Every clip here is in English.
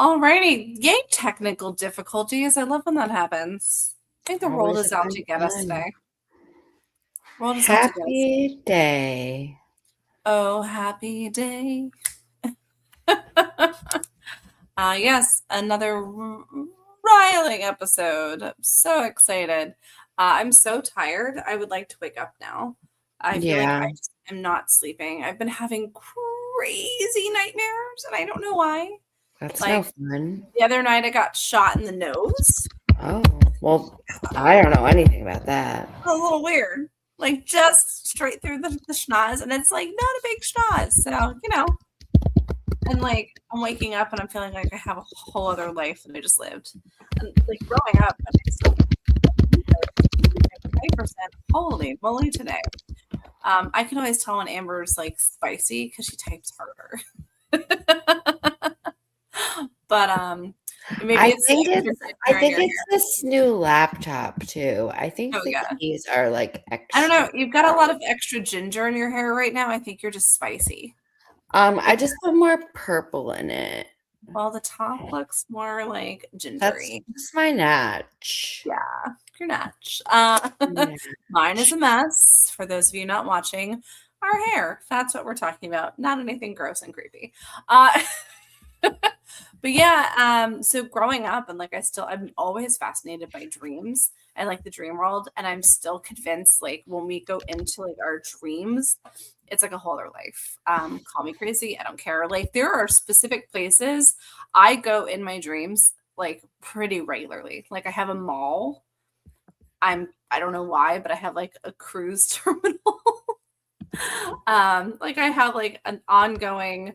Alrighty. Yay, technical difficulties. I love when that happens. I think the world Always is a out fun to get us time. today. World is out to get us. Happy day. Oh, happy day. Yes, another riling episode. I'm so excited. I'm so tired. I would like to wake up now. I feel like Yeah, I just am not sleeping. I've been having crazy nightmares, and I don't know why. that's no Like fun. the other night, I got shot in the nose. Oh, well, I don't know anything about that. A little weird. Like just straight through the schnoz, and it's like not a big schnoz. So, and like I'm waking up and I'm feeling like I have a whole other life that I just lived. And like growing up, and I still 20%. Holy moly today. I can always tell when Amber's like spicy because she types harder. But maybe I it's the think extra it's I ginger in think your hair. it's this new laptop too. I think Oh the yeah. keys are like I don't extra know. You've got a lot sharp. of extra ginger in your hair right now. I think you're just spicy. I just put more purple in it. Well, the top looks more like That's gingery. just my natch. Yeah, your natch. Mine is Natch. a mess. For those of you not watching, our hair. That's what we're talking about. Not anything gross and creepy. But yeah, so growing up and like I'm always fascinated by dreams and like the dream world. And I'm still convinced like when we go into like our dreams, it's like a whole other life. Call me crazy. I don't care. Like there are specific places I go in my dreams like pretty regularly. Like I have a mall. I don't know why, but I have like a cruise terminal. Like I have like an ongoing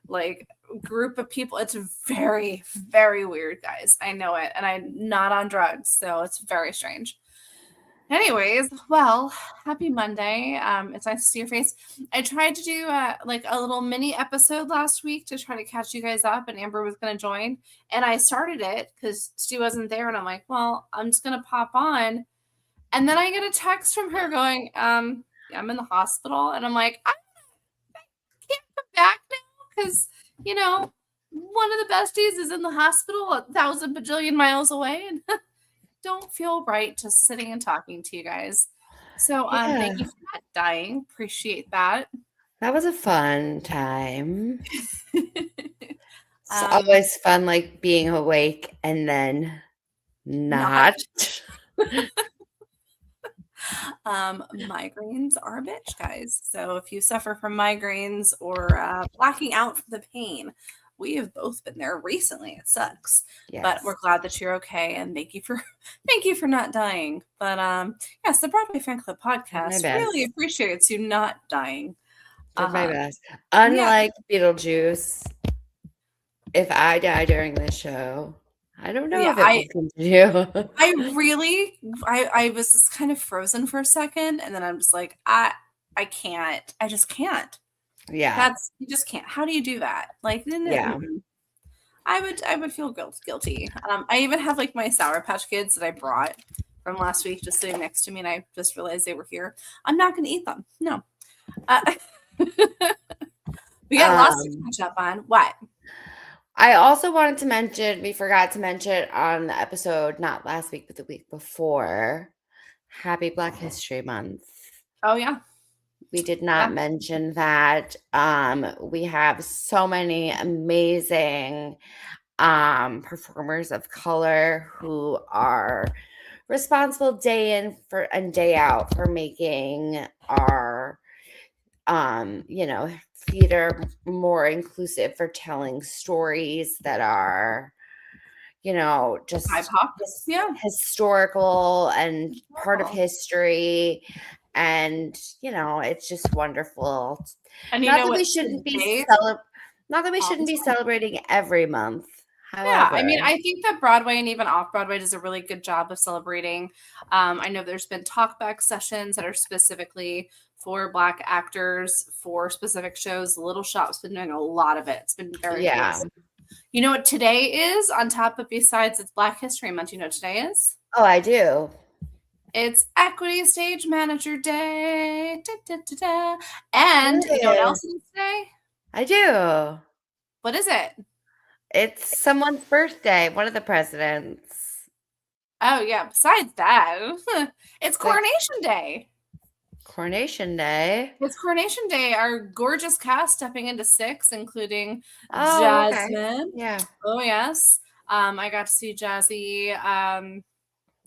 like group of people. It's very, very weird, guys. I know it. And I'm not on drugs, so it's very strange. Anyways, well, happy Monday. It's nice to see your face. I tried to do like a little mini episode last week to try to catch you guys up, and Amber was going to join. And I started it because she wasn't there, and I'm like, well, I'm just going to pop on. And then I get a text from her going, yeah, I'm in the hospital, and I'm like, I can't come back now because one of the besties is in the hospital 1,000 bajillion miles away, and don't feel right just sitting and talking to you guys. So thank you Yeah, for not dying. Appreciate that. that was a fun time. It's um always fun, like being awake and then not not. migraines are a bitch, guys. So if you suffer from migraines or blacking out from the pain, we have both been there recently. It sucks, but Yes, we're glad that you're okay, and thank you for thank you for not dying. But yes, the Broadway Fan Club did my podcast really best. appreciates you not dying. Did my uh best. yeah, Unlike Beetlejuice, if I die during this show, I don't know yeah, if it will continue. I was just kind of frozen for a second, and then I'm just like, I can't. I just can't. Yeah, You just can't. How do you do that? Like, yeah. I would feel guilty. I even have like my Sour Patch Kids that I brought from last week just sitting next to me, and I just realized they were here. I'm not going to eat them. No. But yeah, lots to Um, catch up on. What? I also wanted to mention, we forgot to mention on the episode, not last week, but the week before, Happy Black History Month. Oh yeah, We did yeah. not mention that. We have so many amazing performers of color who are responsible day in for and day out for making our theater more inclusive, for telling stories that are just BIPOC. Yeah. historical and part of Cool. history. And it's just wonderful. And you Not know that we what? shouldn't be Today, not that we all the shouldn't be time. celebrating every month. Yeah, I mean, However, I think that Broadway and even off Broadway does a really good job of celebrating. I know there's been talkback sessions that are specifically for Black actors for specific shows. Little Shop's been doing a lot of it. It's been very yeah. cool. You know what today is on top of besides it's Black History Month? You know what today is? Oh, I do. It's Equity Stage Manager Day. Da, da, da, da. And you know what It else is. is today? I do. What is it? It's someone's birthday, one of the presidents. Oh yeah, besides that, it's Like Coronation Day. Coronation Day. It's Coronation Day. Our gorgeous cast stepping into 6, including Oh, okay. Jasmine. Yeah. Oh yes. I got to see Jazzy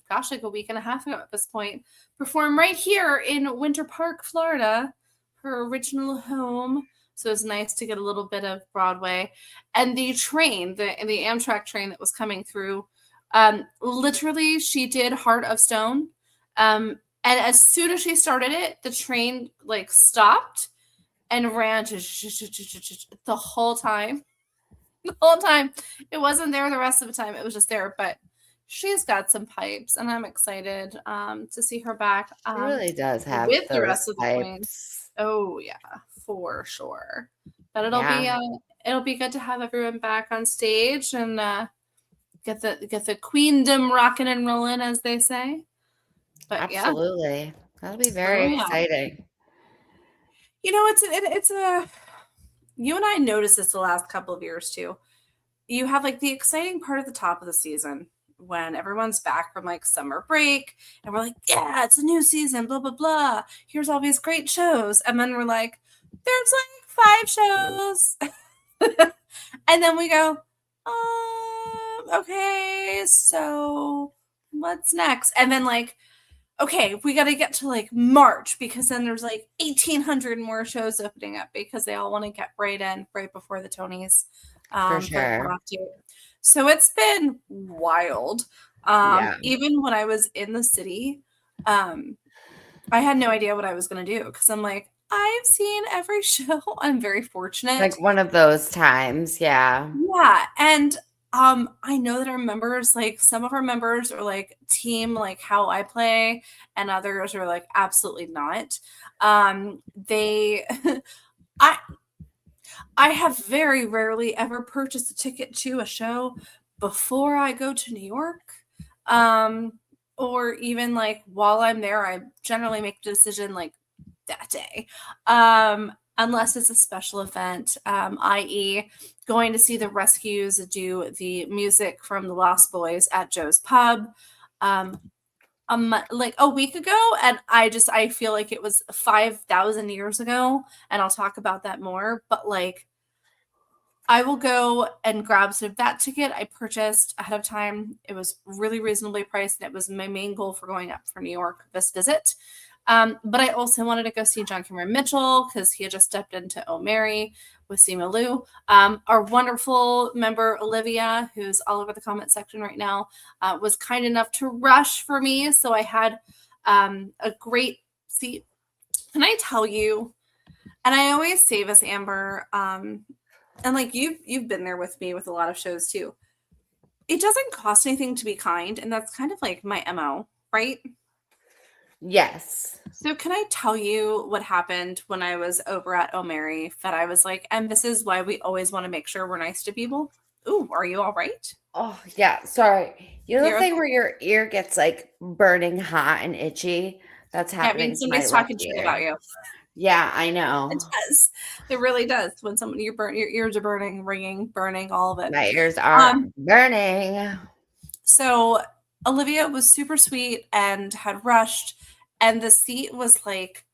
gosh, like a week and a half ago at this point, perform right here in Winter Park, Florida, her original home. So it's nice to get a little bit of Broadway. And the train, the Amtrak train that was coming through, literally she did Heart of Stone. And as soon as she started it, the train like stopped and ran the whole time. The whole time. It wasn't there the rest of the time. It was just there, but she's got some pipes, and I'm excited to see her back She really does have with the rest those of the Queens. pipes. Oh yeah, for sure. But Yeah, it'll be good to have everyone back on stage and get the queendom rocking and rolling, as they say. But yeah, absolutely. That'll be oh very yeah. exciting. It's a you and I noticed this the last couple of years too. You have like the exciting part at the top of the season when everyone's back from like summer break and we're like, yeah, it's a new season, blah, blah, blah. Here's all these great shows. And then we're like, there's like 5 shows. And then we go, okay, so what's next? And then like, okay, we got to get to like March because then there's like 1,800 more shows opening up because they all want to get right in right before the Tonys For for the sure. cutoff date. So it's been wild. Yeah. Even when I was in the city, I had no idea what I was going to do because I'm like, I've seen every show. I'm very fortunate. Like one of those times. Yeah. Yeah, and I know that our members, like some of our members are like team like how I play, and others are like absolutely not. They I I have very rarely ever purchased a ticket to a show before I go to New York. Um or even like while I'm there, I generally make a decision like that day. Unless it's a special event, i.e., going to see the Rescues do the music from the Lost Boys at Joe's Pub. Um, like a week ago, and I feel like it was 5,000 years ago, and I'll talk about that more. But like, I will go and grab some of that ticket I purchased ahead of time. It was really reasonably priced, and it was my main goal for going up for New York this visit. But I also wanted to go see John Cameron Mitchell because he had just stepped into Oh Mary with Simu Liu. Our wonderful member Olivia, who's all over the comment section right now, was kind enough to rush for me, so I had a great seat. Can I tell you? And I always say this, Amber, and like you've been there with me with a lot of shows too. It doesn't cost anything to be kind, and that's kind of like my MO, right? Yes. So can I tell you what happened when I was over at O'Mary that I was like, and this is why we always want to make sure we're nice to people. Ooh, are you all right? Oh, yeah. Sorry. You know the You're thing okay. where your ear gets like burning hot and itchy? That's Yeah, I mean happening to my somebody's left talking shit about ear. you. Yeah, I It know. does. It really does. When your ears are burning, ringing, burning, all of it. My ears are Um, burning. so Olivia was super sweet and had rushed, and the seat was like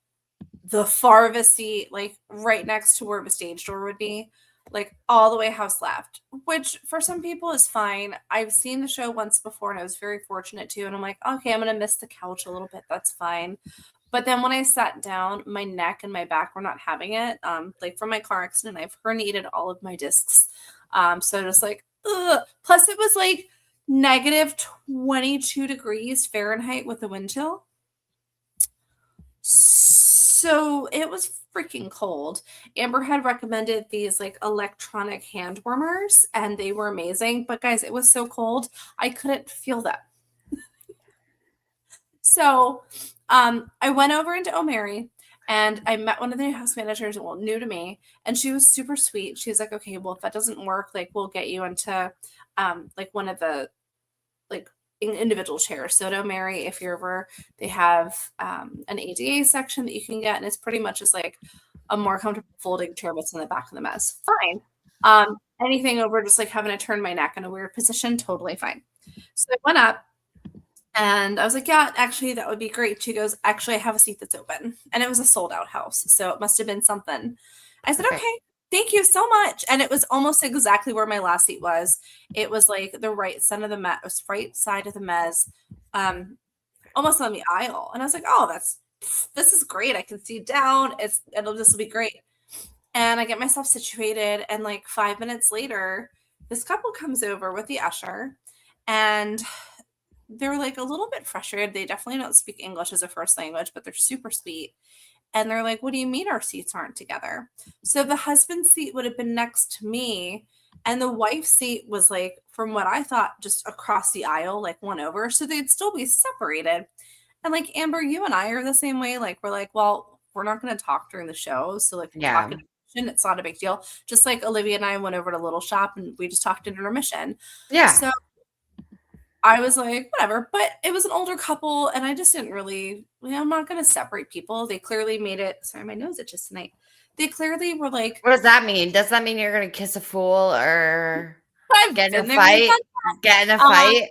the farthest seat, like right next to where the stage door would be, like all the way house left, which for some people is fine. I've seen the show once before and I was very fortunate too. And I'm like, okay, I'm going to miss the couch a little bit. That's fine. But then when I sat down, my neck and my back were not having it. Like from my car accident, I've herniated all of my discs. So just like, ugh. Plus it was like negative 22 degrees Fahrenheit with the wind chill. So it was freaking cold. Amber had recommended these like electronic hand warmers and they were amazing. But guys, it was so cold, I couldn't feel them. So I went over into O'Mary and I met one of the new house managers, well, new to me, and she was super sweet. She's like, okay, well, if that doesn't work, like we'll get you into like one of the like individual chairs. So at O'Mary, if you're ever, they have an ADA section that you can get, and it's pretty much just like a more comfortable folding chair that's in the back of the mess. Fine. Anything over just like having to turn my neck in a weird position, totally fine. So I went up and I was like, yeah, actually, that would be great. She goes, actually, I have a seat that's open. And it was a sold out house. So it must have been something. I said, Perfect. okay, thank you so much. And it was almost exactly where my last seat was. It was like the right side of the right side of the mez, almost on the aisle. And I was like, oh, this is great. I can see down. This will be great. And I get myself situated. And like 5 minutes later, this couple comes over with the usher and they're like a little bit frustrated. They definitely don't speak English as a first language, but they're super sweet. And they're like, what do you mean our seats aren't together? So the husband's seat would have been next to me. And the wife's seat was like, from what I thought, just across the aisle, like one over. So they'd still be separated. And like, Amber, you and I are the same way. Like, we're like, well, we're not going to talk during the show. So like, Yeah. talk intermission, it's not a big deal. Just like Olivia and I went over to Little Shop and we just talked intermission. Yeah. So I was like, whatever, but it was an older couple, and I just didn't really, I'm not going to separate people. They clearly made it. Sorry, my nose itches tonight. They clearly were like, what does that mean? Does that mean you're going to kiss a fool or I've get in been a there. fight? Get in a fight?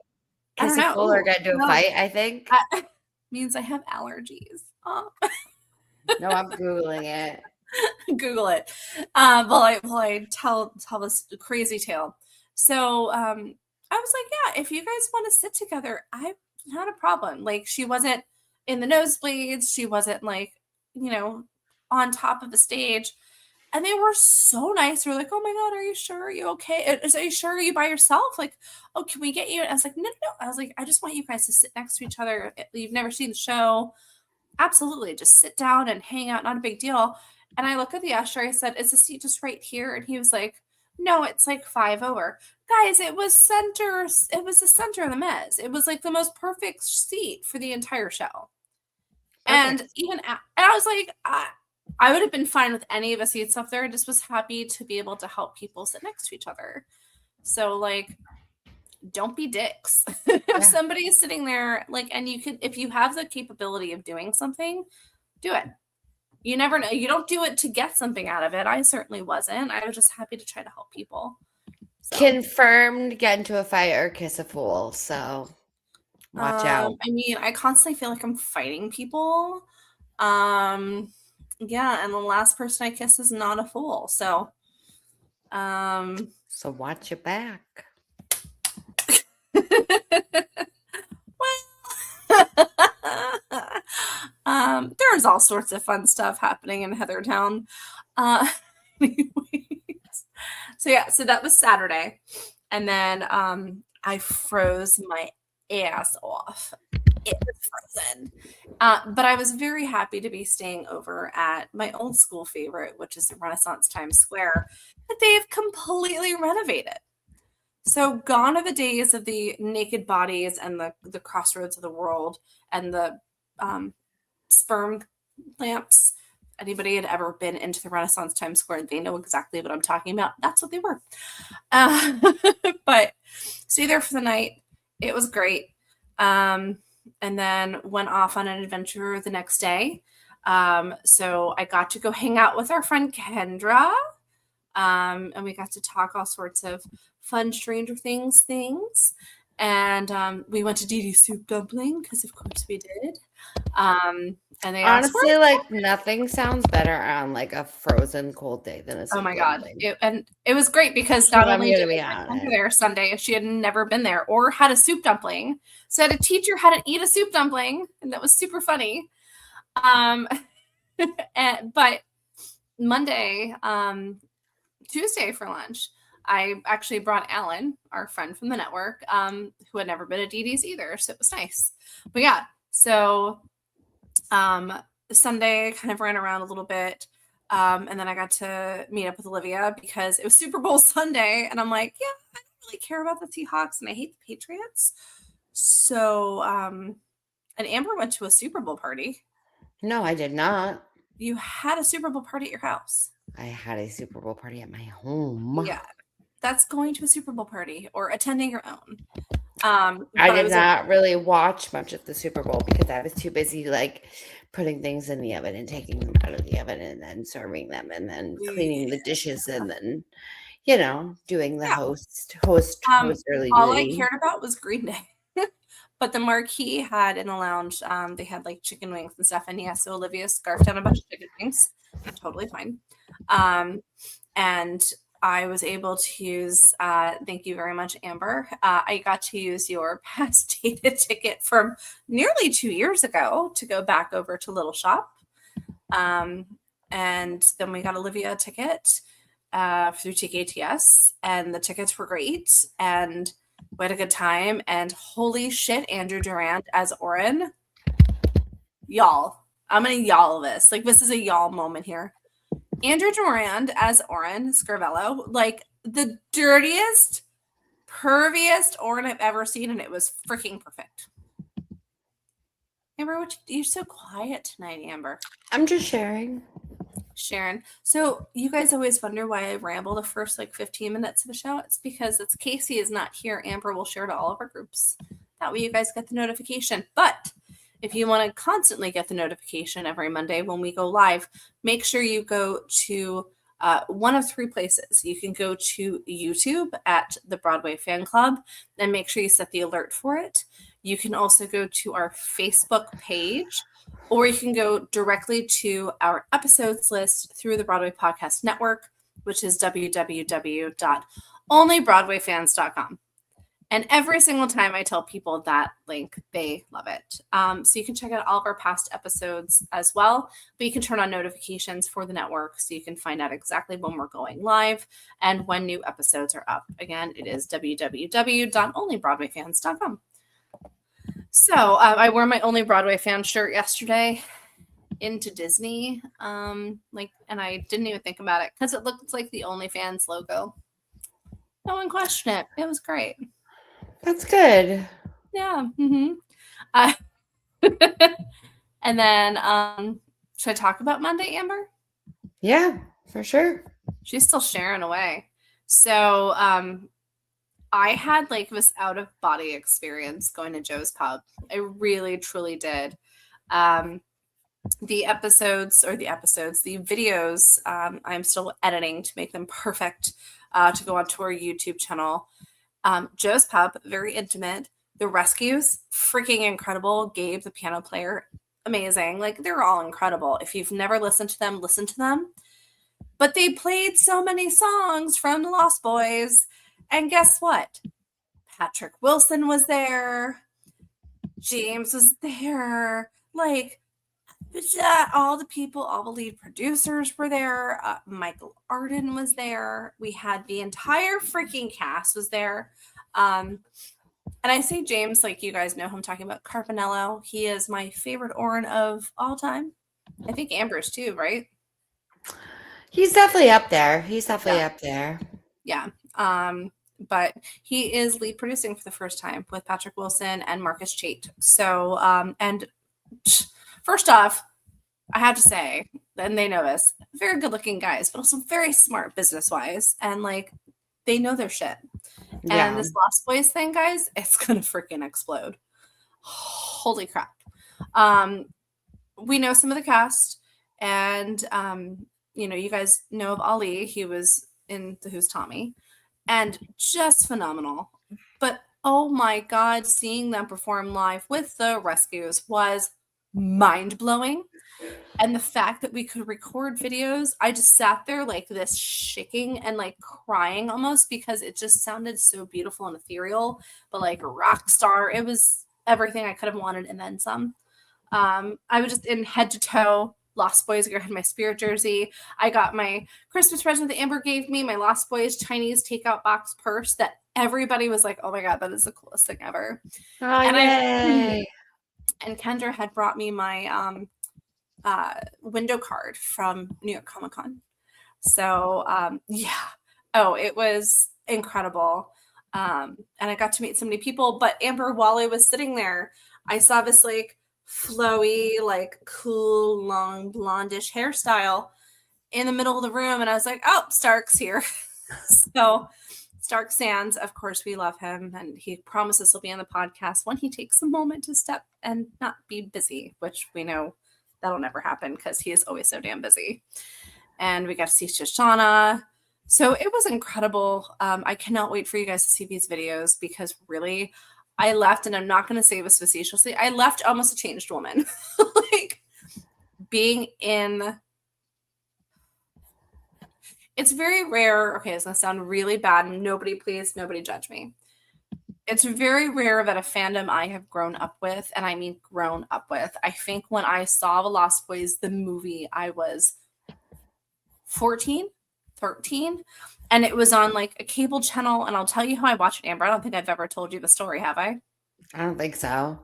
I Kiss don't a know. fool or get into a No. fight, I think. Means I have allergies. No, I'm Googling it. Google it. While I tell this crazy tale. So I was like, yeah, if you guys want to sit together, I not a problem. Like she wasn't in the nosebleeds, she wasn't like, on top of the stage. And they were so nice. They're like, oh my God, are you sure? Are you okay? Are you sure? Are you by yourself? Like, oh, can we get you? And I was like, no. I was like, I just want you guys to sit next to each other. You've never seen the show. Absolutely. Just sit down and hang out. Not a big deal. And I look at the usher. I said, is the seat just right here? And he was like, no, it's like 5 over. Guys, it was center. It was the center of the mez. It was like the most perfect seat for the entire show. Perfect. And I was like, I would have been fine with any of the seats up there. I just was happy to be able to help people sit next to each other. So like, don't be dicks. If somebody is sitting there, like, and you could, if you have the capability of doing something, do it. You never know. You don't do it to get something out of it. I certainly wasn't. I was just happy to try to help people. So. Confirmed get into a fight or kiss a fool. So watch out. I mean, I constantly feel like I'm fighting people. Yeah, and the last person I kiss is not a fool. So watch your back. There's all sorts of fun stuff happening in Heathertown. Anyways, so that was Saturday, and then I froze my ass off. It was frozen, but I was very happy to be staying over at my old school favorite, which is the Renaissance Times Square, that they've completely renovated. So gone are the days of the naked bodies and the crossroads of the world and the sperm lamps. Anybody had ever been into the Renaissance Times Square, they know exactly what I'm talking about. That's what they were. But stay there for the night. It was great. And then went off on an adventure the next day. So I got to go hang out with our friend Kendra. And we got to talk all sorts of fun Stranger Things. And we went to Dee Dee's Soup Dumpling because of course we did. And they honestly like nothing sounds better on like a frozen cold day than a soup dumpling. God. It was great because not only did I come there Sunday, she had never been there or had a soup dumpling. So I had to teach her how to eat a soup dumpling, and that was super funny. But Monday, Tuesday for lunch, I actually brought Alan, our friend from the network, who had never been to Dee Dee's either. So it was nice. But yeah, so Sunday kind of ran around a little bit. And then I got to meet up with Olivia because it was Super Bowl Sunday. And I'm like, yeah, I don't really care about the Seahawks and I hate the Patriots. So, and Amber went to a Super Bowl party. No, I did not. You had a Super Bowl party at your house. I had a Super Bowl party at my home. Yeah. That's going to a Super Bowl party or attending your own. I did not really watch much of the Super Bowl because I was too busy like putting things in the oven and taking them out of the oven and then serving them and then cleaning the dishes and then doing the Yeah. hosterly All I duty. cared about was Green Day. But the marquee had in the lounge, they had like chicken wings and stuff. And yeah, so Olivia scarfed down a bunch of chicken wings. Totally fine. And I was able to use, thank you very much, Amber. I got to use your past dated ticket from nearly 2 years ago to go back over to Little Shop. And then we got Olivia a ticket through TKTS, and the tickets were great. And we had a good time. And holy shit, Andrew Durand as Oren. Y'all, I'm going to y'all this. Like, this is a y'all moment here. Andrew Durand as Oren Scarvello, like the dirtiest, perviest Oren I've ever seen, and it was freaking perfect. Amber, you're so quiet tonight, Amber. I'm just sharing. Sharon. So you guys always wonder why I ramble the first like 15 minutes of the show. It's because Casey is not here. Amber will share to all of our groups. That way you guys get the notification. But if you want to constantly get the notification every Monday when we go live, make sure you go to one of three places. You can go to YouTube at the Broadway Fan Club and make sure you set the alert for it. You can also go to our Facebook page, or you can go directly to our episodes list through the Broadway Podcast Network, which is www.onlybroadwayfans.com. And every single time I tell people that link, they love it. So you can check out all of our past episodes as well, but you can turn on notifications for the network so you can find out exactly when we're going live and when new episodes are up. Again, it is www.onlybroadwayfans.com. So I wore my Only Broadway Fan shirt yesterday into Disney, and I didn't even think about it because it looked like the OnlyFans logo. No one questioned it. It was great. That's good. Yeah. Mm-hmm. And then, should I talk about Monday, Amber? Yeah, for sure. She's still sharing away. So, I had like this out of body experience going to Joe's Pub. I really, truly did. The videos, I'm still editing to make them perfect to go onto our YouTube channel. Joe's Pub, very intimate. The Rescues, freaking incredible. Gabe, the piano player, amazing. Like, they're all incredible. If you've never listened to them, listen to them. But they played so many songs from the Lost Boys. And guess what? Patrick Wilson was there. James was there. Like, all the people, all the lead producers were there. Michael Arden was there. We had the entire freaking cast was there. And I say James, like you guys know who I'm talking about, Carpinello. He is my favorite Oren of all time. I think Amber's too, right? He's definitely up there. Yeah. But he is lead producing for the first time with Patrick Wilson and Marcus Chait. So, and first off, I have to say, and they know this, very good looking guys, but also very smart business wise. And like, they know their shit. Yeah. And this Lost Boys thing, guys, it's going to freaking explode. Holy crap. We know some of the cast, and, you guys know of Ali. He was in The Who's Tommy, and just phenomenal. But oh my God, seeing them perform live with the Rescues was mind-blowing. And the fact that we could record videos, I just sat there like this shaking and like crying almost because it just sounded so beautiful and ethereal, but like a rock star. It was everything I could have wanted and then some. I was just in head to toe Lost Boys. I had my Spirit jersey. I got my Christmas present that Amber gave me, my Lost Boys Chinese takeout box purse that everybody was like, oh my God, that is the coolest thing ever. Oh, and yay. And Kendra had brought me my window card from New York Comic Con. So yeah. Oh, it was incredible. And I got to meet so many people. But Amber, while I was sitting there, I saw this like flowy, like cool, long blondish hairstyle in the middle of the room. And I was like, oh, Stark's here. So Stark Sands, of course, we love him. And he promises he'll be on the podcast when he takes a moment to step and not be busy, which we know that'll never happen because he is always so damn busy. And we got to see Shoshana. So it was incredible. I cannot wait for you guys to see these videos because really, I left, and I'm not going to say this facetiously, I left almost a changed woman. Like being in, it's very rare. Okay, it's going to sound really bad. Nobody, please, nobody judge me. It's very rare that a fandom I have grown up with, and I mean grown up with. I think when I saw The Lost Boys, the movie, I was 14, 13, and it was on like a cable channel. And I'll tell you how I watched it, Amber. I don't think I've ever told you the story, have I? I don't think so.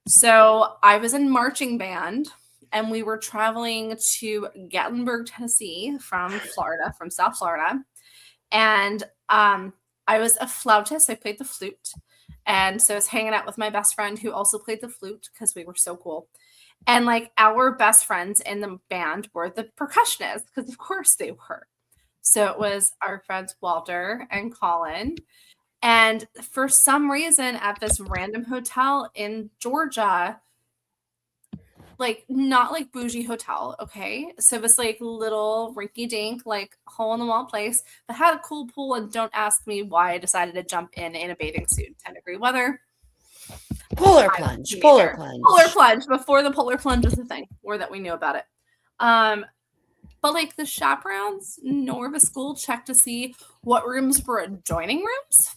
So I was in marching band, and we were traveling to Gatlinburg, Tennessee from Florida, from South Florida. And I was a flautist. I played the flute. And so I was hanging out with my best friend who also played the flute because we were so cool. And like our best friends in the band were the percussionists because of course they were. So it was our friends Walter and Colin. And for some reason at this random hotel in Georgia, like not like bougie hotel, okay? So this like little rinky dink, like hole in the wall place that had a cool pool. And don't ask me why I decided to jump in a bathing suit, 10-degree weather. Polar plunge. Polar plunge before the polar plunge was a thing, or that we knew about it. But like the chaperones nor the school checked to see what rooms were adjoining rooms.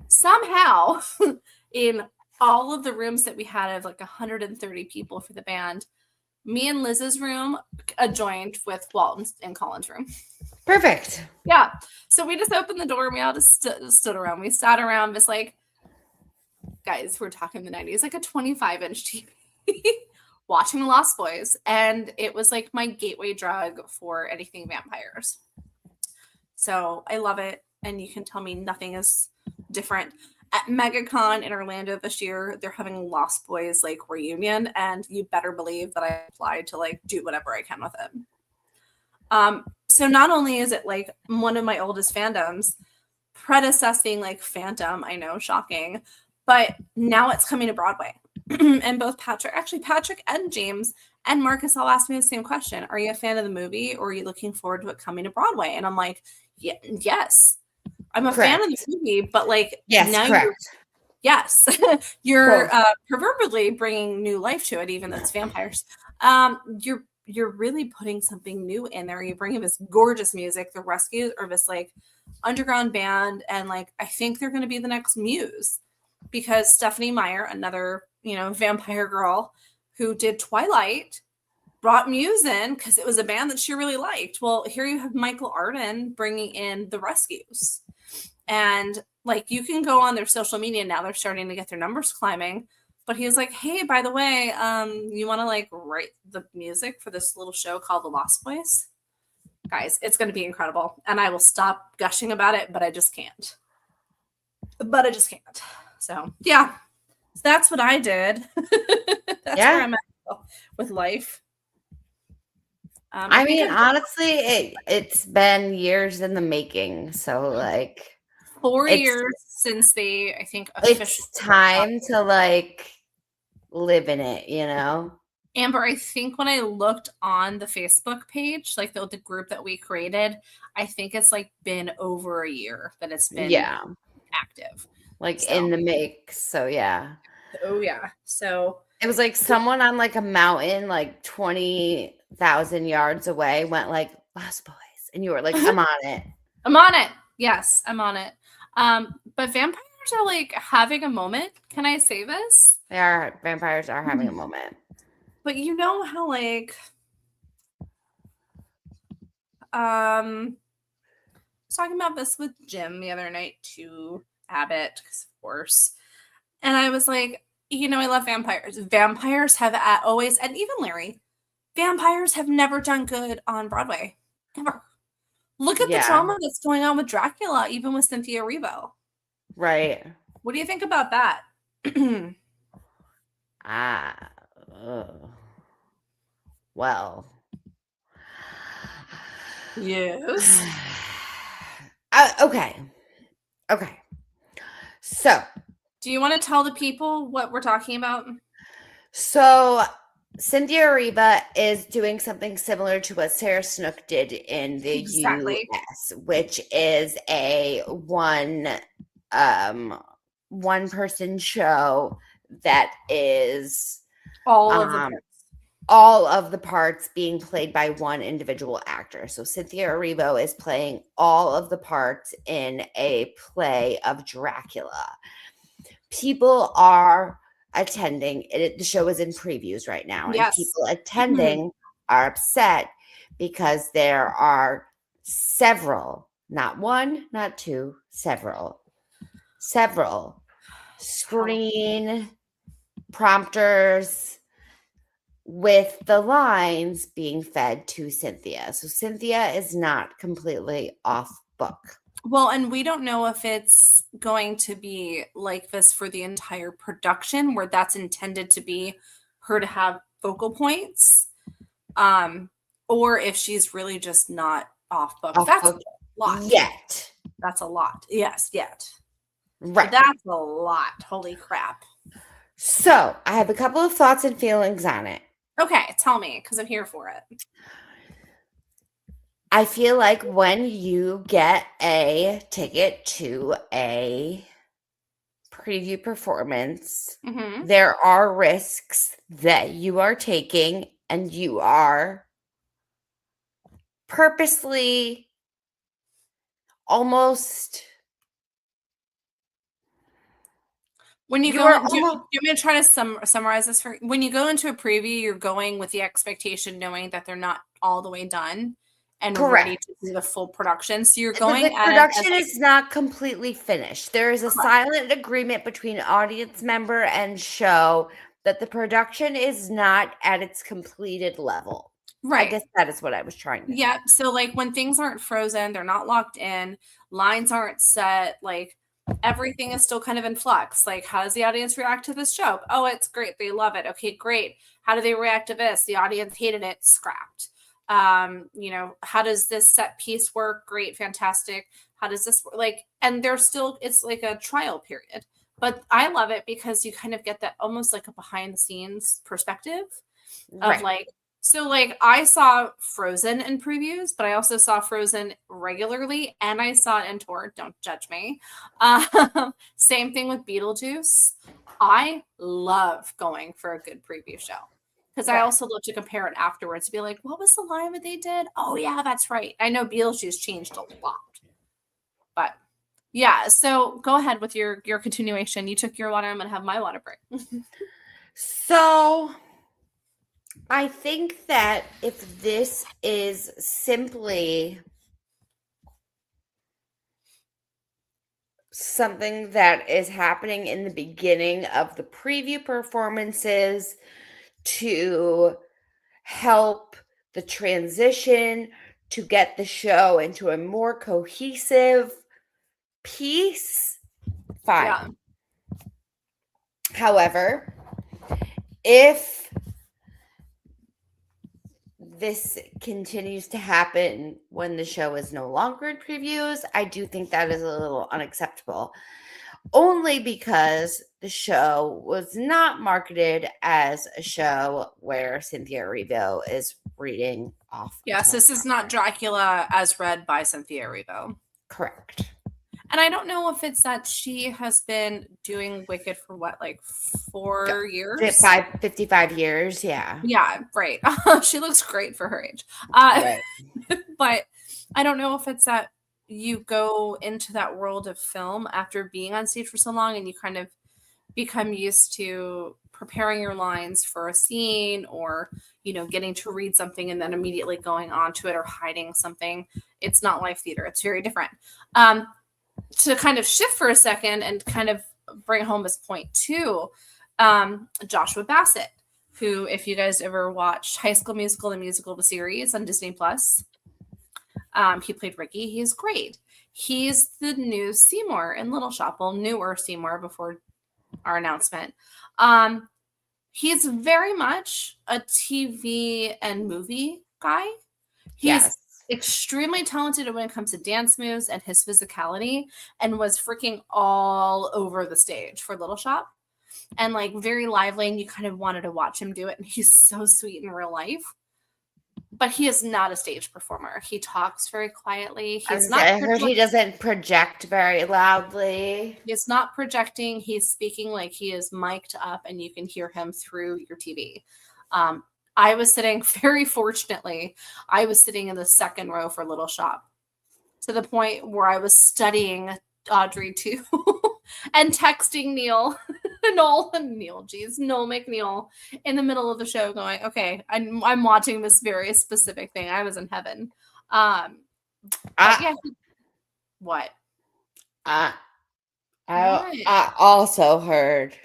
Somehow, in all of the rooms that we had of like 130 people for the band, me and Liz's room adjoined with Walton's and Colin's room. Perfect. Yeah. So we just opened the door and we all just stood around. We sat around this like, guys, we're talking the 90s, like a 25-inch TV watching The Lost Boys. And it was like my gateway drug for anything vampires. So I love it. And you can tell me nothing is different. At MegaCon in Orlando this year, they're having Lost Boys like reunion, and you better believe that I applied to like do whatever I can with it. So not only is it like one of my oldest fandoms, predecessing like Phantom, I know, shocking, but now it's coming to Broadway. And both Patrick and James and Marcus all asked me the same question. Are you a fan of the movie, or are you looking forward to it coming to Broadway? And I'm like, yeah, yes. I'm a fan of the movie, but like yes, correct. You're proverbially bringing new life to it, even though it's vampires. You're really putting something new in there. You're bringing this gorgeous music. The Rescues are this like underground band, and like I think they're going to be the next Muse, because Stephanie Meyer, another vampire girl who did Twilight, brought Muse in because it was a band that she really liked. Well, here you have Michael Arden bringing in the Rescues. And like you can go on their social media now, they're starting to get their numbers climbing. But he was like, hey, by the way, you want to like write the music for this little show called The Lost Boys? Guys, it's going to be incredible. And I will stop gushing about it, but I just can't. So yeah, so that's what I did. That's where I'm at with life. I mean, honestly, it's been years in the making. So like 4 years since they, I think, officially. It's time to like live in it, Amber, I think when I looked on the Facebook page, like the group that we created, I think it's like been over a year that it's been active. Like in the mix. So yeah. Oh yeah. So it was like someone on like a mountain, like 20,000 yards away, went like Lost Boys, and you were like, I'm on it. I'm on it. Yes, I'm on it. But vampires are like having a moment. Can I say this? Vampires are having a moment. But you know how like I was talking about this with Jim the other night too, Abbott, because of course. And I was like, I love vampires. Vampires have always, and even Larry, vampires have never done good on Broadway. Ever. Look at the drama that's going on with Dracula, even with Cynthia Erivo. Right. What do you think about that? Well. Yes. Okay. So. Do you want to tell the people what we're talking about? So Cynthia Erivo is doing something similar to what Sarah Snook did in the Exactly. US, which is a one person show that is All of the um parts. all of the parts being played by one individual actor. So Cynthia Erivo is playing all of the parts in a play of Dracula. People are attending it. The show is in previews right now, and Yes. people attending are upset because there are several, not one, not two, several How screen prompters with the lines being fed to Cynthia. So Cynthia is not completely off book. well, and we don't know if it's going to be like this for the entire production, where that's intended to be her to have focal points, um, or if she's really just not off book. Off That's a book lot. yet. That's a lot. Yes, yet. Right. That's a lot. Holy crap. So I have a couple of thoughts and feelings on it. Okay, tell me, because I'm here for it. I feel like when you get a ticket to a preview performance, Mm-hmm. there are risks that you are taking, and you are purposely almost When you you go are in, do you almost want me to try to summarize this for when you go into a preview, you're going with the expectation knowing that they're not all the way done and ready correct. to do the full production. So you're The going at it as production like is not completely finished. There is a correct. silent agreement between audience member and show that the production is not at its completed level. I Right. guess that is what I was trying to say. Yeah. So like when things aren't frozen, they're not locked in, lines aren't set, like everything is still kind of in flux. Like, how does the audience react to this show? Oh, it's great. They love it. Okay, great. How do they react to this? The audience hated it, scrapped. How does this set piece work? Great, fantastic. How does this work? Like, and there's still it's like a trial period. But I love it because you kind of get that almost like a behind the scenes perspective of Right. like so like I saw Frozen in previews, but I also saw Frozen regularly and I saw it in tour. Don't judge me. Same thing with Beetlejuice. I love going for a good preview show because I Right. also love to compare it afterwards to be like, what was the line that they did? Oh yeah, that's right. I know Beetlejuice changed a lot, but yeah. So go ahead with your continuation. You took your water. I'm gonna have my water break. So I think that if this is simply something that is happening in the beginning of the preview performances to help the transition to get the show into a more cohesive piece, fine. Yeah. However, if this continues to happen when the show is no longer in previews, I do think that is a little unacceptable. Only because the show was not marketed as a show where Cynthia Erivo is reading off a Yes, this is not teleprompter. Dracula as read by Cynthia Erivo. Correct. And I don't know if it's that she has been doing Wicked for what, like 4 years? 55 years, yeah. Yeah, right. She looks great for her age. Right. But I don't know if it's that you go into that world of film after being on stage for so long and you kind of become used to preparing your lines for a scene or getting to read something and then immediately going on to it or hiding something. It's not live theater. It's very different. To kind of shift for a second and kind of bring home this point too, Joshua Bassett, who, if you guys ever watched High School Musical, the musical, the series on Disney Plus, he played Ricky. He's great. He's the new Seymour in Little Shop. Well, newer Seymour before our announcement. He's very much a TV and movie guy. He's Yes. extremely talented when it comes to dance moves and his physicality and was freaking all over the stage for Little Shop. and like very lively, and you kind of wanted to watch him do it. And he's so sweet in real life, but he is not a stage performer. He talks very quietly. He's not I heard he doesn't project very loudly. He's not projecting. He's speaking like he is mic'd up and you can hear him through your TV. I was sitting, very fortunately, I was sitting in the second row for Little Shop, to the point where I was studying Audrey too and texting Noel McNeil in the middle of the show going, okay, I'm watching this very specific thing. I was in heaven. Yeah. What? I also heard,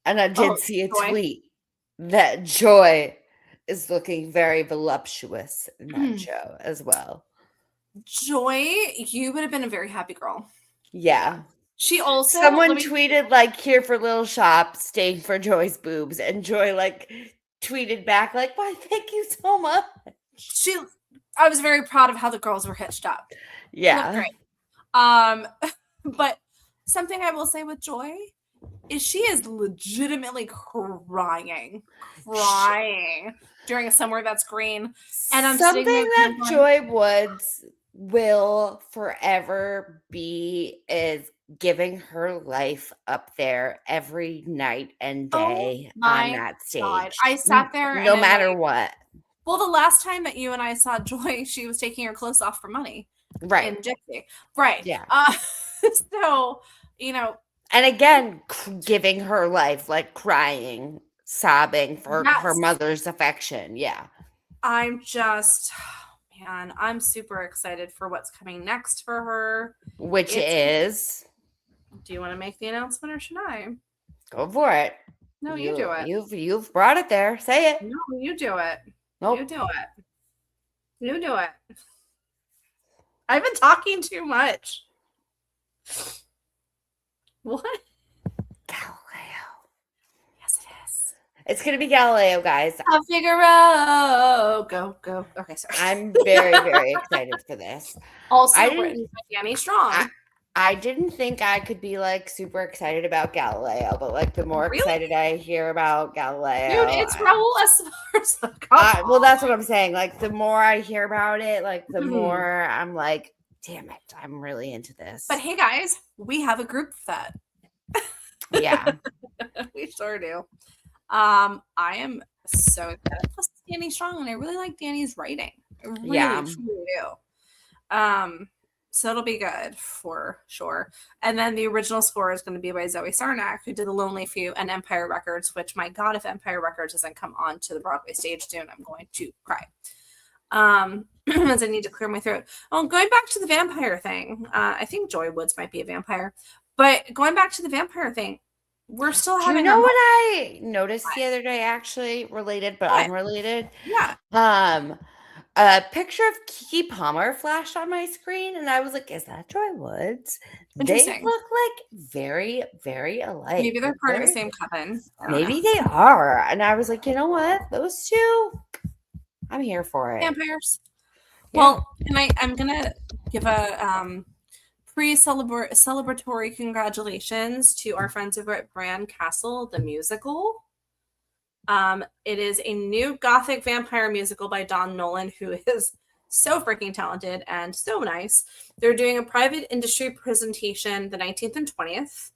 and I did see a Joy. tweet that Joy is looking very voluptuous in that show as well. Joy, you would have been a very happy girl. Yeah. She also someone tweeted like, here for Little Shop, staying for Joy's boobs, and Joy like tweeted back like, why, thank you so much. I was very proud of how the girls were hitched up. Yeah. Great. But something I will say with Joy is she is legitimately crying during a Somewhere That's Green. And I'm something that going, Joy Woods will forever be is giving her life up there every night and day on that stage. God. I sat there no matter what. Well, the last time that you and I saw Joy, she was taking her clothes off for money. Right. In Gypsy. Right. Yeah. So, you know. And again, giving her life, like crying, sobbing for her mother's affection. Yeah. I'm super excited for what's coming next for her. Which is? Do you want to make the announcement or should I? Go for it. No, you do it. You've brought it there. Say it. No, you do it. Nope. You do it. You do it. I've been talking too much. What? Galileo. Yes, it is. It's going to be Galileo, guys. Figaro. Go. Okay, sorry. I'm very, very excited for this. Also written by Danny Strong. I didn't think I could be like super excited about Galileo, but like the more excited I hear about Galileo, dude, it's Raul Esparza. Well, that's what I'm saying. Like the more I hear about it, like the more I'm like, damn it, I'm really into this. But hey, guys, we have a group for that. Yeah, we sure do. I am so excited. Plus, Danny Strong, and I really like Danny's writing. I really, truly do. So it'll be good for sure. And then the original score is going to be by Zoe Sarnak, who did The Lonely Few and Empire Records, which, my God, if Empire Records doesn't come on to the Broadway stage soon, I'm going to cry. As I need to clear my throat. Oh, going back to the vampire thing, I think Joy Woods might be a vampire. But going back to the vampire thing, we're still having. You know what I noticed the other day, actually, related but unrelated? Yeah. A picture of Kiki Palmer flashed on my screen, and I was like, is that Joy Woods? They look like very, very alike. Maybe they're part of the same coven. Maybe they are. And I was like, you know what? Those two, I'm here for it. Vampires. Yeah. Well, and I'm going to give a pre-celebratory congratulations to our friends over at Bran Castle, the musical. It is a new gothic vampire musical by Don Nolan, who is so freaking talented and so nice. They're doing a private industry presentation the 19th and 20th.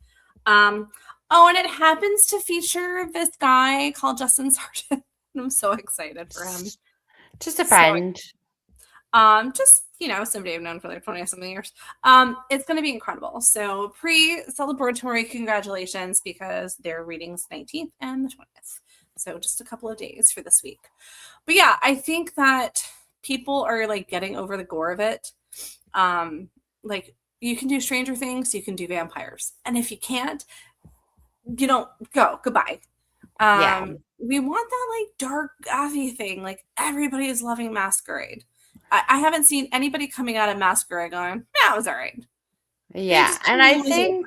And it happens to feature this guy called Justin Sargent. I'm so excited for him. Just a friend. Just, somebody I've known for like 20-something years. It's going to be incredible. So pre-celebratory congratulations, because their readings 19th and the 20th. So just a couple of days for this week. But yeah, I think that people are like getting over the gore of it. Like you can do Stranger Things, you can do vampires. And if you can't, you don't go. Goodbye. We want that like dark gothy thing. Like everybody is loving Masquerade. I haven't seen anybody coming out of Masquerade going, that was all right. Yeah. And I think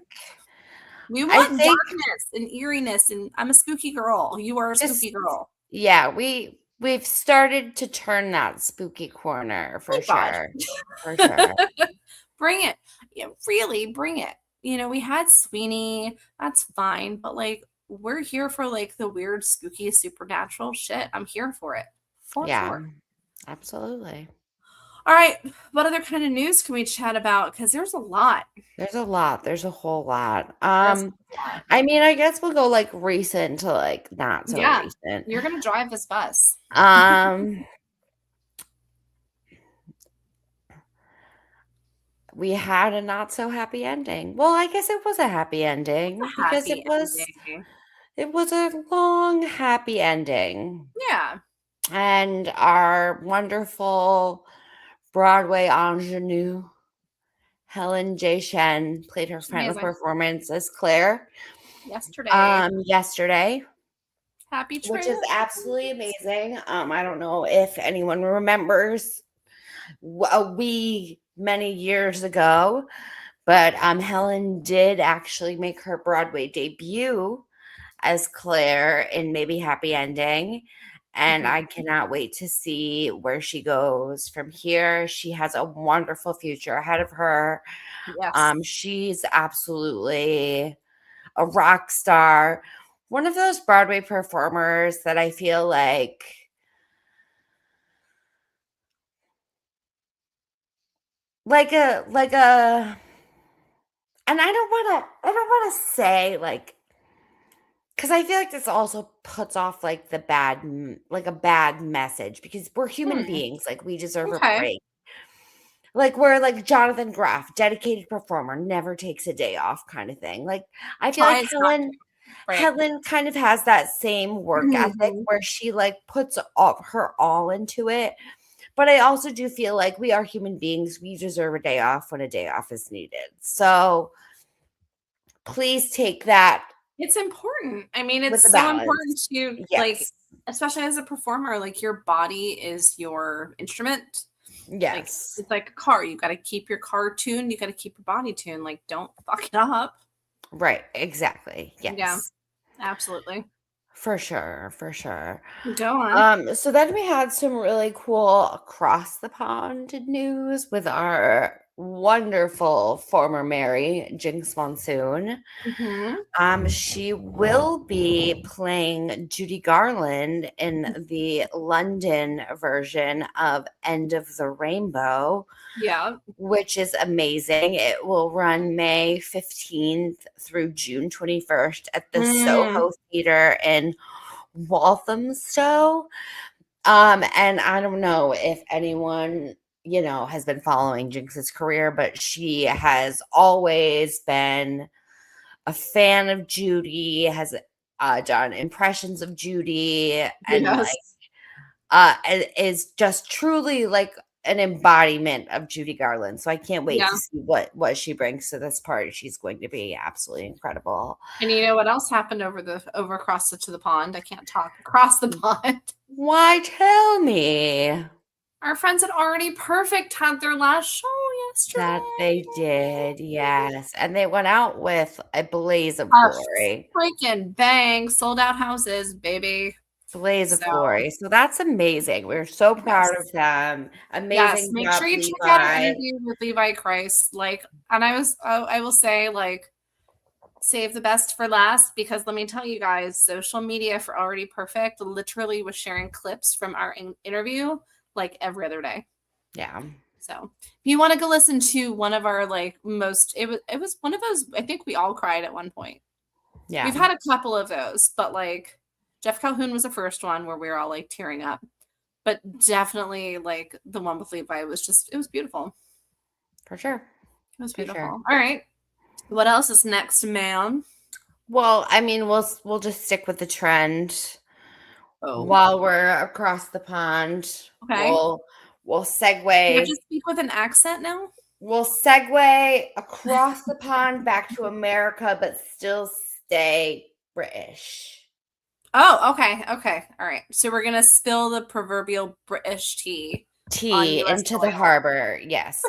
we want darkness and eeriness, and I'm a spooky girl. You are a spooky girl. Yeah, we've started to turn that spooky corner for sure. For sure. Bring it. Yeah, really bring it. we had Sweeney. That's fine, but like we're here for like the weird, spooky, supernatural shit. I'm here for it. Yeah, For. absolutely. All right. What other kind of news can we chat about? Because there's a lot. There's a lot. There's a whole lot. There's a lot. I mean, I guess we'll go like recent to like not so Yeah. recent. You're gonna drive this bus. Um, we had a not so happy ending. Well, I guess it was a happy It's ending a because happy ending. it was a long happy ending. Yeah. And our wonderful Broadway ingenue, Helen J. Shen, played her It's final amazing. performance as Claire Yesterday. yesterday, Happy which is trip. absolutely amazing. I don't know if anyone remembers a wee many years ago, but Helen did actually make her Broadway debut as Claire in Maybe Happy Ending. And Mhm. I cannot wait to see where she goes from here. She has a wonderful future ahead of her. Yes. She's absolutely a rock star. One of those Broadway performers that I feel like a and I don't want to say like because I feel like this also puts off like like a bad message because we're human Hmm. beings, like we deserve a Okay. break. Like we're like Jonathan Graff, dedicated performer, never takes a day off kind of thing. Like I feel like Tries not to. Right. Helen kind of has that same work ethic Mhm. where she like puts all her all into it. But I also do feel like we are human beings. We deserve a day off when a day off is needed. So please take that It's important. I mean, with it's a so balance. important to like, Yes. especially as a performer, like your body is your instrument. Like Yes. it's like a car. You got to keep your car tuned. You got to keep your body tuned. Like don't fuck it up. Right. Exactly. Yeah, Yes. absolutely. For sure. For sure. Go on. So then we had some really cool across the pond news with our wonderful former Mary, Jinx Monsoon. Hmm. She will be playing Judy Garland in the London version of End of the Rainbow, Yeah. which is amazing. It will run May 15th through June 21st at the Mm. Soho Theater in Walthamstow. And I don't know if anyone, has been following Jinx's career, but she has always been a fan of Judy, has done impressions of Judy, and Yes. like is just truly like an embodiment of Judy Garland. So I can't wait to Yeah. see what she brings to this party. She's going to be absolutely incredible. And you know what else happened over across to the pond? I can't talk across the pond. Why tell me Our friends at Already Perfect had their last show that they did? yesterday. Yes, and they went out with a blaze of A glory. freaking bang, sold out houses, baby. Blaze of So, glory. So that's amazing. We're so proud of yes. them. Yes, Amazing make job, sure you check out our Levi. interview with Levi Christ. Like, and I will say, like, save the best for last because let me tell you guys, social media for Already Perfect literally was sharing clips from our interview like every other day. Yeah. So if you want to go listen to one of our like most, it was one of those. I think we all cried at one point. We've Yeah. had a couple of those, but like Jeff Calhoun was the first one where we were all like tearing up. But definitely like the one with Levi was just it was beautiful. For sure. It was For sure. beautiful. All right. What else is next, ma'am? Well, I mean, we'll just stick with the trend Oh, while we're across the pond. okay. We'll Do I have segue to speak with an accent now? we'll segue across the pond back to America, but still stay British. Oh, okay. Okay. All right. So we're gonna spill the proverbial British tea on Tea US into the soil. harbor. Yes.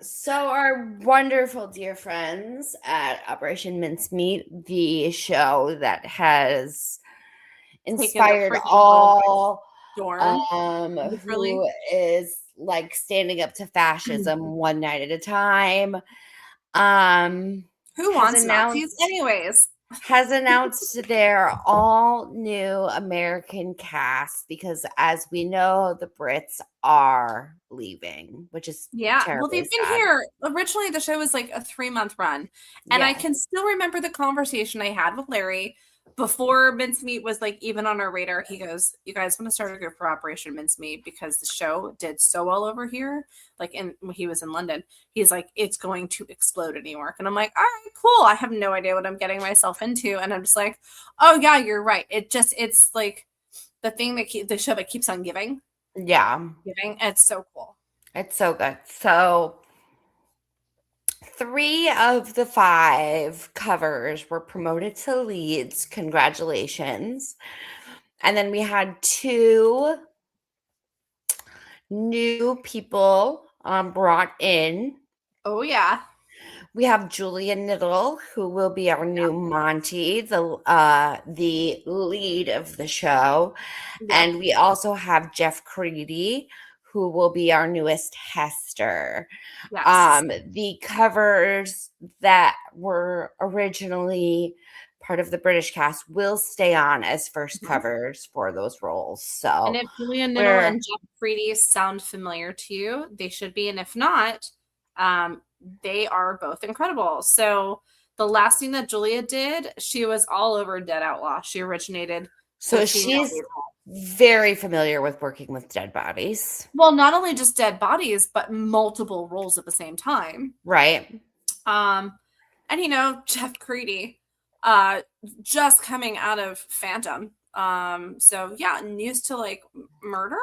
So our wonderful dear friends at Operation Mincemeat, the show that has Taking the inspired freaking world by all storm, literally. who is like standing up to fascism one night at a time. Who has wants Nazis announced anyways? has announced their all new American cast because, as we know, the Brits are leaving, which is Yeah, well, terribly they've been sad. here. Originally, the show was like a 3-month run. And I Yes. can still remember the conversation I had with Larry before Mincemeat was like even on our radar. He goes, "You guys want to start a group for Operation Mincemeat because the show did so well over here." Like when he was in London, he's like, "It's going to explode in New York." And I'm like, "All right, cool. I have no idea what I'm getting myself into." And I'm just like, "Oh yeah, you're right. It's like the thing the show that keeps on giving, Yeah. giving. It's so cool." It's so good. So 3 of the 5 covers were promoted to leads. Congratulations. And then we had 2 new people brought in. Oh yeah. We have Julia Niddle, who will be our Yeah. new Monty, the lead of the show. Yep. And we also have Jeff Creedy, who will be our newest Hester. Yes. The covers that were originally part of the British cast will stay on as first Mhm. covers for those roles. And So if Julia Niddle we're and Jeff Freedy sound familiar to you, they should be. And if not, they are both incredible. So the last thing that Julia did, she was all over Dead Outlaw. She originated the so female she's lead role. very familiar with working with dead bodies, Well, not only just dead bodies, but multiple roles at the same time. right? Um, and Jeff Creedy, just coming out of Phantom. So yeah, and used to like murder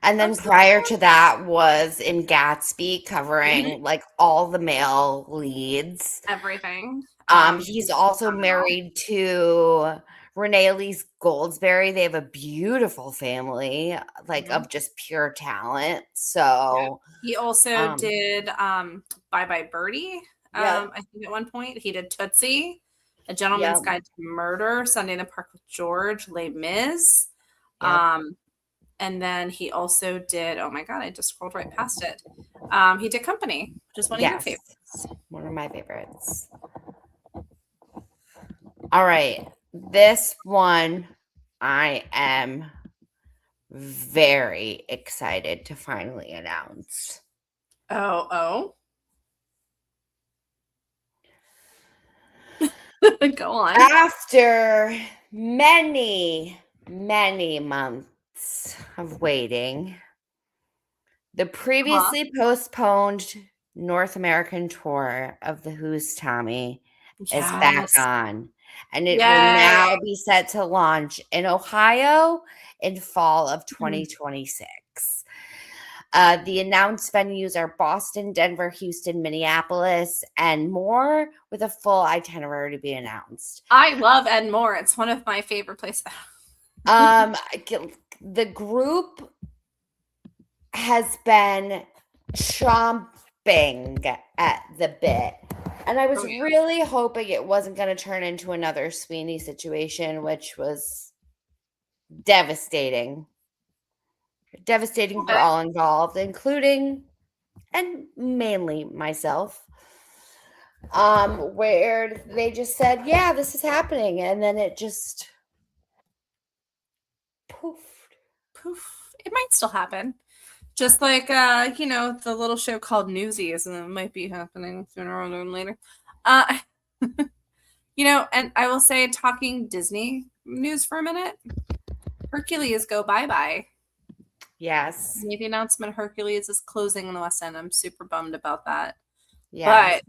And or then something. prior to that was in Gatsby Mhm. covering like all the male leads. Everything. He's He's also phenomenal. married to Renee Elise Goldsberry. They have a beautiful family, like Mhm. of just pure talent. Yeah. So, He also um, did Bye Bye Birdie. yep, I think at one point he did Tootsie, A Gentleman's yep, Guide to Murder, Sunday in the Park with George, Les Mis. yep, Um, and then he also did, oh my God, I just scrolled right past it. He did Company, which is one of your yes, favorites. one of my favorites. All right, this one I am very excited to finally announce. Oh, oh. Go on. After many, many months of waiting, the Huh? previously postponed North American tour of The Who's Tommy is back Yes. on, and it will Yay. now be set to launch in Ohio in fall of Mhm. 2026. The announced venues are Boston, Denver, Houston, Minneapolis, and more, with a full itinerary to be announced. I love Ed Moore. It's one of my favorite places. Um, the group has been chomping at the bit. And I was Oh, yeah. really hoping it wasn't going to turn into another Sweeney situation, which was devastating. Devastating for Okay. all involved, including and mainly myself. Where they just said, yeah, this is happening. And then it just poofed. Poof. It might still happen. Just like the little show called Newsies, and it might be happening sooner rather than later. Uh and I will say, talking Disney news for a minute, Hercules go bye-bye. Yes. Made the announcement Hercules is closing in the West End. I'm super bummed about that. Yes.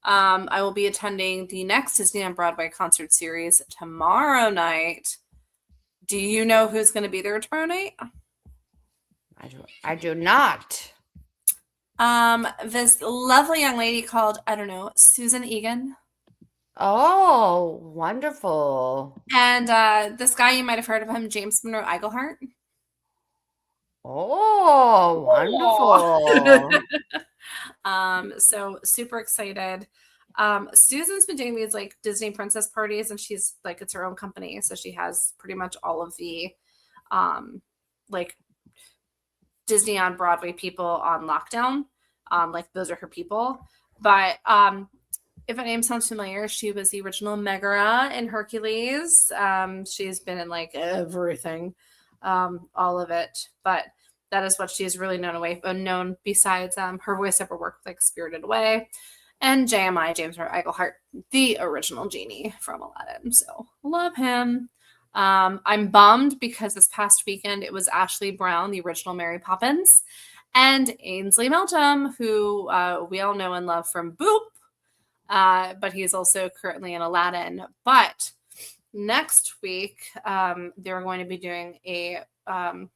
But I will be attending the next Disney on Broadway concert series tomorrow night. Do you know who's going to be there tomorrow night? I do not. This lovely young lady called, I don't know, Susan Egan. Oh, wonderful. And this guy, you might have heard of him, James Monroe Iglehart. Oh, Oh. wonderful. So super excited. Susan's been doing these like Disney princess parties, and she's like, it's her own company. So she has pretty much all of the like Disney on Broadway people on lockdown. Like those are her people. But if a name sounds familiar, she was the original Megara in Hercules. She's been in like everything, all of it. But that is what she is really known besides her voiceover work like Spirited Away and JMI, James Eichelhart, the original genie from Aladdin. So love him. I'm bummed because this past weekend it was Ashley Brown, the original Mary Poppins, and Ainsley Melton, who we all know and love from Boop, but he's also currently in Aladdin. But next week, they're going to be doing a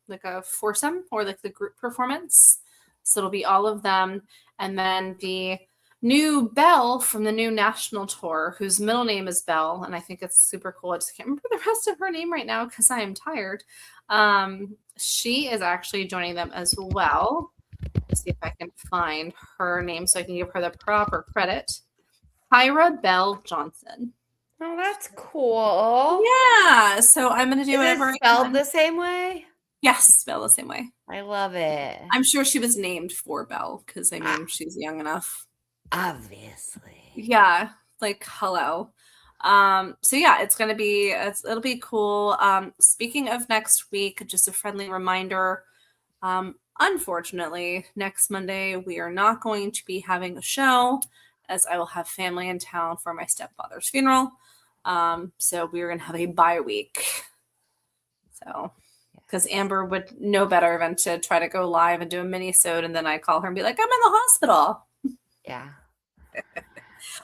like a foursome or like the group performance. So it'll be all of them, and then the new Belle from the new national tour, whose middle name is Belle, and I think it's super cool. I just can't remember the rest of her name right now because I am tired. She is actually joining them as well. Let's see if I can find her name so I can give her the proper credit. Tyra Bell Johnson. Oh, that's cool. Yeah, so I'm gonna do whatever. Is it spelled the same way? Yes, spelled the same way. I love it. I'm sure she was named for Belle because I mean she's young enough. Obviously. Yeah, like hello. So yeah, it'll be cool. Speaking of next week, just a friendly reminder. Unfortunately, next Monday we are not going to be having a show as I will have family in town for my stepfather's funeral. So we're gonna have a bye week. So because Amber would know better than to try to go live and do a mini-sode, and then I call her and be like, I'm in the hospital. Yeah.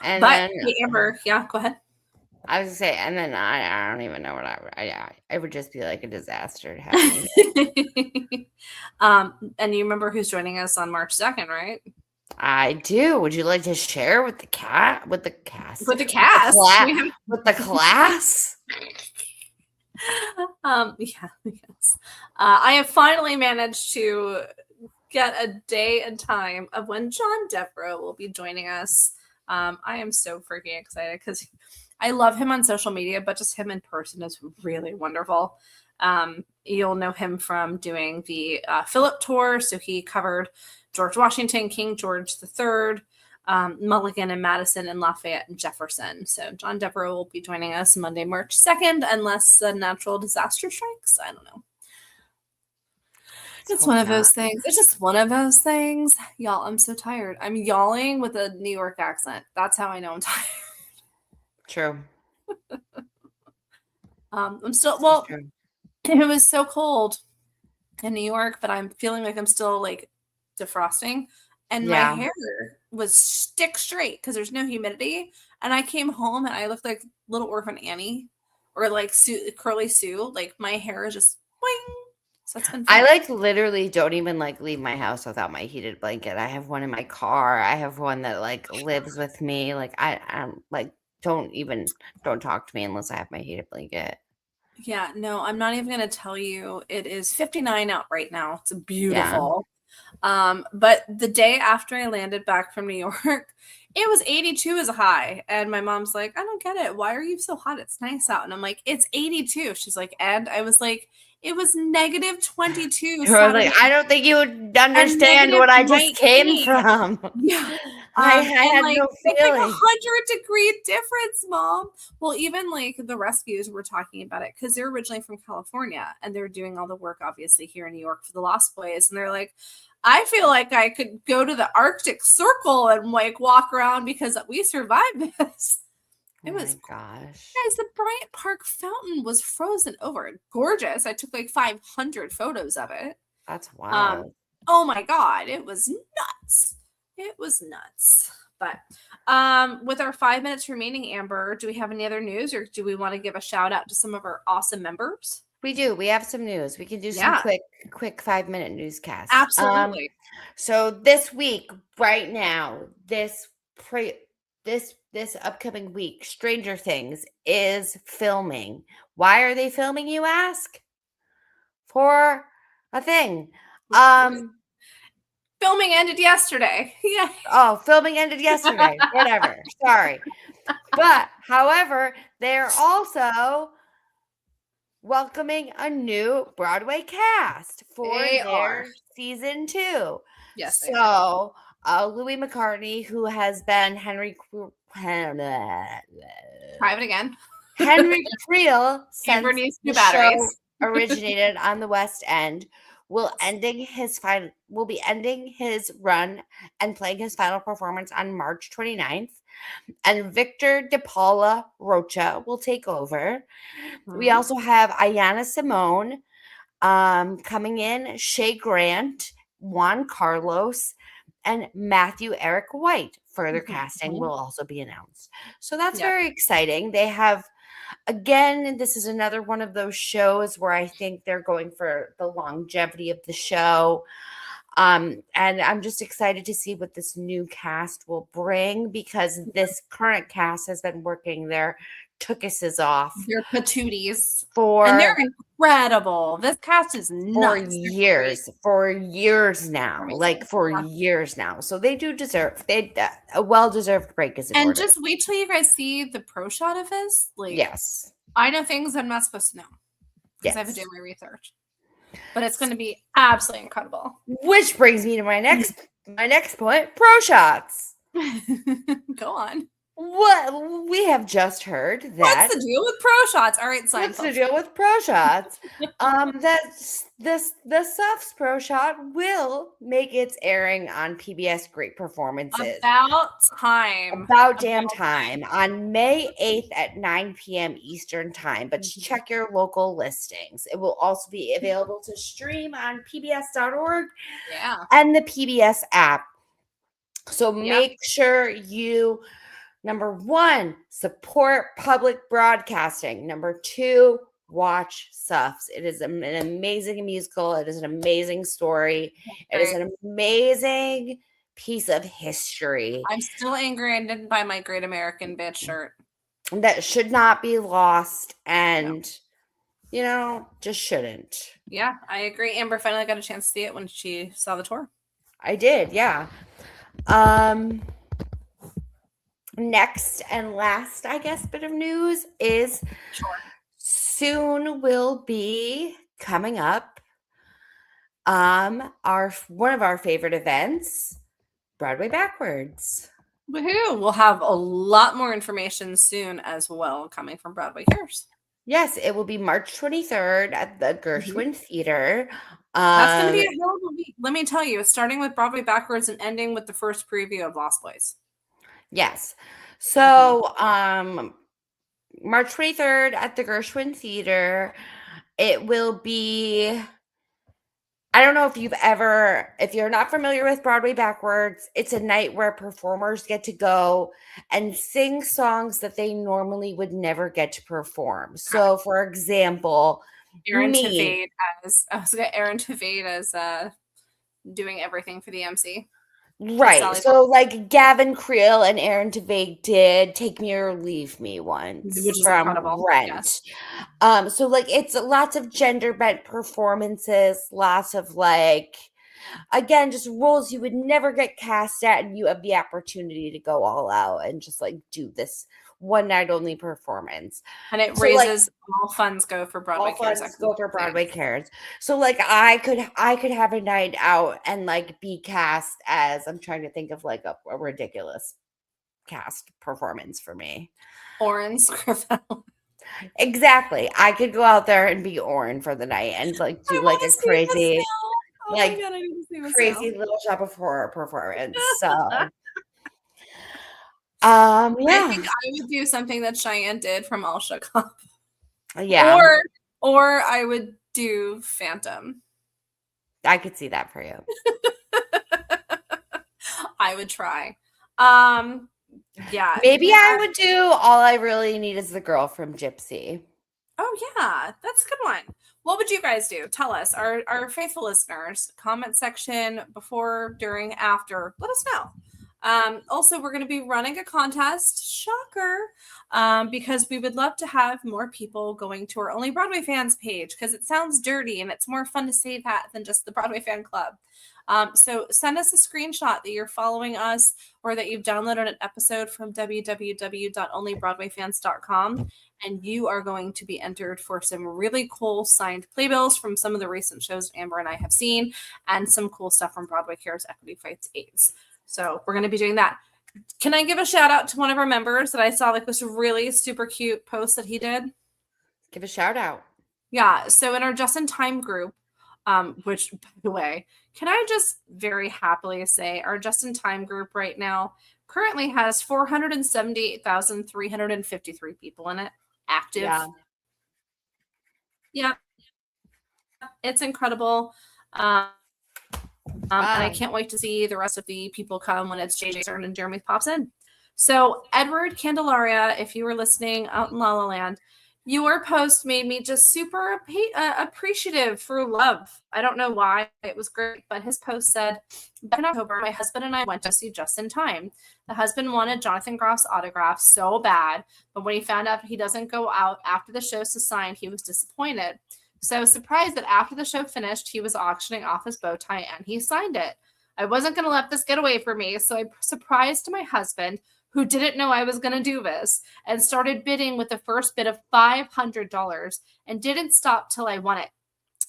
And but then, Amber, yeah, go ahead. I was gonna say, and then I don't even know what I would just be like a disaster to have me. And you remember who's joining us on March 2nd, right? I do. Would you like to share with the cast? With the class? Yes. I have finally managed to get a day and time of when John Devereaux will be joining us. I am so freaking excited because I love him on social media, but just him in person is really wonderful. You'll know him from doing the Philip tour. So he covered George Washington, King George III, Mulligan and Madison and Lafayette and Jefferson. So John Devereaux will be joining us Monday, March 2nd, unless a natural disaster strikes. I don't know. It's one of those things. It's just one of those things. Y'all, I'm so tired. I'm yawling with a New York accent. That's how I know I'm tired. True. I'm still, well, it was so cold in New York, but I'm feeling like I'm still like defrosting. And my hair was stick straight because there's no humidity. And I came home and I looked like little orphan Annie or like Curly Sue. Like my hair is just boing. So that's been fun. I like literally don't even like leave my house without my heated blanket. I have one in my car. I have one that like lives with me. Like I'm like don't talk to me unless I have my heated blanket. Yeah, no, I'm not even going to tell you. It is 59 out right now. It's beautiful. Yeah. But the day after I landed back from New York, it was 82 as a high. And my mom's like, I don't get it. Why are you so hot? It's nice out. And I'm like, it's 82. She's like, and I was like, it was negative 22. Like, I don't think you would understand what I just came from. Yeah. I had like, no feeling. It's like 100-degree difference, Mom. Well, even like the rescues were talking about it because they're originally from California and they're doing all the work, obviously, here in New York for the Lost Boys. And they're like, I feel like I could go to the Arctic Circle and like walk around because we survived this. It was gosh. Guys, the Bryant Park fountain was frozen over. Gorgeous. I took like 500 photos of it. That's wild. Oh my God. It was nuts. It was nuts. But with our 5 minutes remaining, Amber, do we have any other news or do we want to give a shout out to some of our awesome members? We do. We have some news. We can do some quick 5-minute newscast. Absolutely. So this week, right now, this upcoming week, Stranger Things is filming. Why are they filming, you ask? For a thing. Filming ended yesterday. Yeah. Oh, filming ended yesterday. Whatever. Sorry. But, however, they're also welcoming a new Broadway cast for their season 2. Yes. So, Louis McCartney, who has been Try it again. Henry Creel Amber since needs the new show batteries. originated on the West End, will be ending his run and playing his final performance on March 29th. And Victor De Paula Rocha will take over. We also have Ayana Simone coming in, Shay Grant, Juan Carlos, and Matthew Eric White. Further casting will also be announced. So that's very exciting. They have, again, this is another one of those shows where I think they're going for the longevity of the show. And I'm just excited to see what this new cast will bring, because this current cast has been working their tookuses off. They're patooties. For and they're incredible. This cast is nuts. For years now. So they do deserve a well-deserved break is in and order. Just wait till you guys see the pro shot of his. Yes. I know things I'm not supposed to know because I have to do my research. But it's going to be absolutely incredible. Which brings me to my next point, pro shots. Go on. What we have just heard that. What's the deal with pro shots? All right, What's the deal with pro shots? The Suffs pro shot will make its airing on PBS Great Performances. About damn time on May 8th at 9 p.m. Eastern time. But check your local listings. It will also be available to stream on pbs.org and the PBS app. So make sure you, number one, support public broadcasting. Number two, watch Suffs. It is an amazing musical. It is an amazing story. It is an amazing piece of history. I'm still angry I didn't buy my Great American Bitch shirt. That should not be lost, and just shouldn't. Yeah, I agree. Amber finally got a chance to see it when she saw the tour. I did, yeah. Next and last, I guess, bit of news is soon will be coming up one of our favorite events, Broadway Backwards. Woohoo! We'll have a lot more information soon as well coming from Broadway Cares. Yes, it will be March 23rd at the Gershwin Theater. That's going to be a hell of a week. Let me tell you, starting with Broadway Backwards and ending with the first preview of Lost Boys. Yes. So, March 23rd at the Gershwin Theater. It will be, I don't know if you're not familiar with Broadway Backwards, it's a night where performers get to go and sing songs that they normally would never get to perform. So, for example, Aaron Tveit as doing everything for the MC. Right. So like Gavin Creel and Aaron Tveit did Take Me or Leave Me once, which is from incredible. Rent. So like it's lots of gender bent performances, lots of again, just roles you would never get cast at, and you have the opportunity to go all out and just do this one night only performance. And it raises all funds go for Broadway Cares. Broadway Cares. So I could have a night out and be cast as, I'm trying to think of a ridiculous cast performance for me. Orin Scrivell. Exactly. I could go out there and be Orin for the night and do a crazy crazy Little Shop of Horror performance. So I think I would do something that Cheyenne did from All Shook Up. Yeah. Or I would do Phantom. I could see that for you. I would try. Yeah. Maybe I would do All I Really Need Is the Girl from Gypsy. Oh yeah, that's a good one. What would you guys do? Tell us, our faithful listeners, comment section, before, during, after, let us know. Also, we're going to be running a contest, shocker, because we would love to have more people going to our Only Broadway Fans page, because it sounds dirty and it's more fun to say that than just the Broadway Fan Club. So send us a screenshot that you're following us or that you've downloaded an episode from www.onlybroadwayfans.com, and you are going to be entered for some really cool signed playbills from some of the recent shows Amber and I have seen, and some cool stuff from Broadway Cares Equity Fights AIDS. So we're going to be doing that. Can I give a shout out to one of our members that I saw like this really super cute post that he did? Give a shout out. Yeah. So in our Just in Time group, which by the way, can I just very happily say our Just in Time group right now currently has 478,353 people in it active. Yeah. Yeah. It's incredible. And I can't wait to see the rest of the people come when it's JJ's turn and Jeremy pops in. So, Edward Candelaria, if you were listening out in La La Land, your post made me just super appreciative for love. I don't know why. It was great. But his post said, back in October, my husband and I went to see Just in Time. The husband wanted Jonathan Groff's autograph so bad, but when he found out he doesn't go out after the shows to sign, he was disappointed. So I was surprised that after the show finished, he was auctioning off his bow tie and he signed it. I wasn't going to let this get away from me, so I surprised my husband, who didn't know I was going to do this, and started bidding with the first bid of $500 and didn't stop till I won it.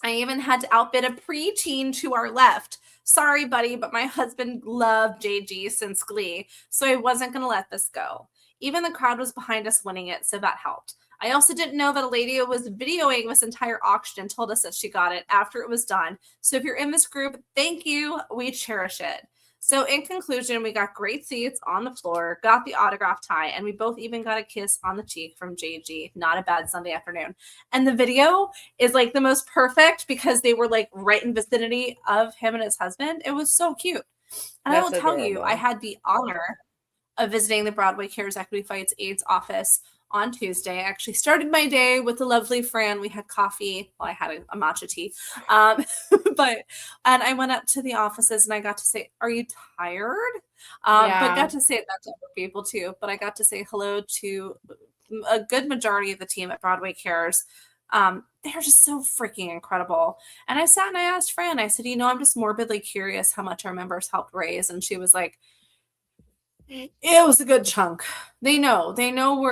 I even had to outbid a preteen to our left. Sorry, buddy, but my husband loved JG since Glee, so I wasn't going to let this go. Even the crowd was behind us winning it, so that helped. I also didn't know that a lady was videoing this entire auction and told us that she got it after it was done. So if you're in this group, thank you. We cherish it. So in conclusion, we got great seats on the floor, got the autograph tie, and we both even got a kiss on the cheek from JG. Not a bad Sunday afternoon. And the video is like the most perfect because they were like right in vicinity of him and his husband. It was so cute. And I will tell you, I had the honor of visiting the Broadway Cares Equity Fights AIDS office on Tuesday. I actually started my day with a lovely Fran. We had coffee. Well, I had a matcha tea. And I went up to the offices and I got to say, are you tired? But got to say that to other people too. But I got to say hello to a good majority of the team at Broadway Cares. They're just so freaking incredible. And I sat and I asked Fran, I said, I'm just morbidly curious how much our members helped raise. And she was like, it was a good chunk. They know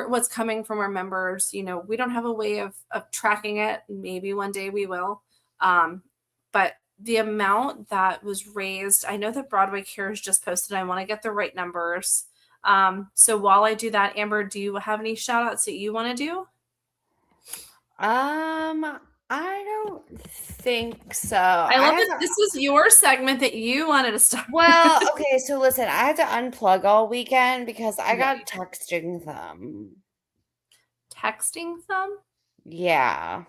what's coming from our members. We don't have a way of tracking it. Maybe one day we will. But the amount that was raised, I know that Broadway Cares just posted. I want to get the right numbers. So while I do that, Amber, do you have any shout outs that you want to do? I don't think so. I love that this is your segment that you wanted to start. Well, okay, so listen, I had to unplug all weekend because I got texting them. Texting them? Yeah.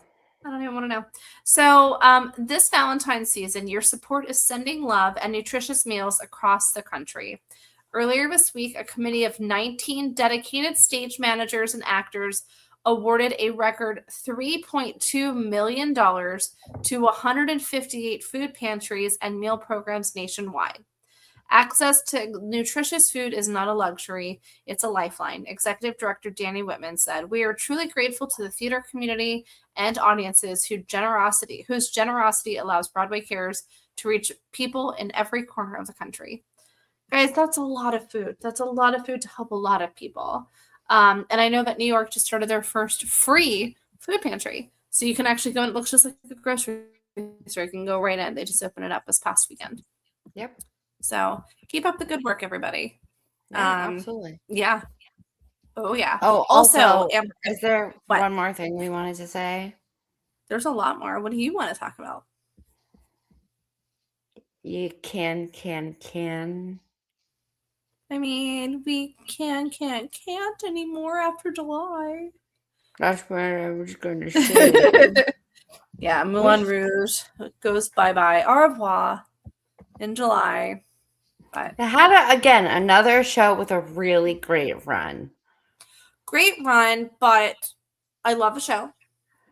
I don't even want to know. So this Valentine's season, your support is sending love and nutritious meals across the country. Earlier this week, a committee of 19 dedicated stage managers and actors awarded a record $3.2 million to 158 food pantries and meal programs nationwide. Access to nutritious food is not a luxury, it's a lifeline. Executive Director Danny Whitman said, "We are truly grateful to the theater community and audiences whose generosity allows Broadway Cares to reach people in every corner of the country." Guys, that's a lot of food. That's a lot of food to help a lot of people. And I know that New York just started their first free food pantry. So you can actually go and it looks just like a grocery store. You can go right in. They just opened it up this past weekend. Yep. So keep up the good work, everybody. Yeah, absolutely. Yeah. Oh, yeah. Oh, also, is there one more thing we wanted to say? There's a lot more. What do you want to talk about? You can. I mean, we can't anymore after July. That's what I was going to say. Yeah, Moulin Rouge goes bye-bye. Au revoir in July. But they had, again, another show with a really great run. Great run, but I love the show.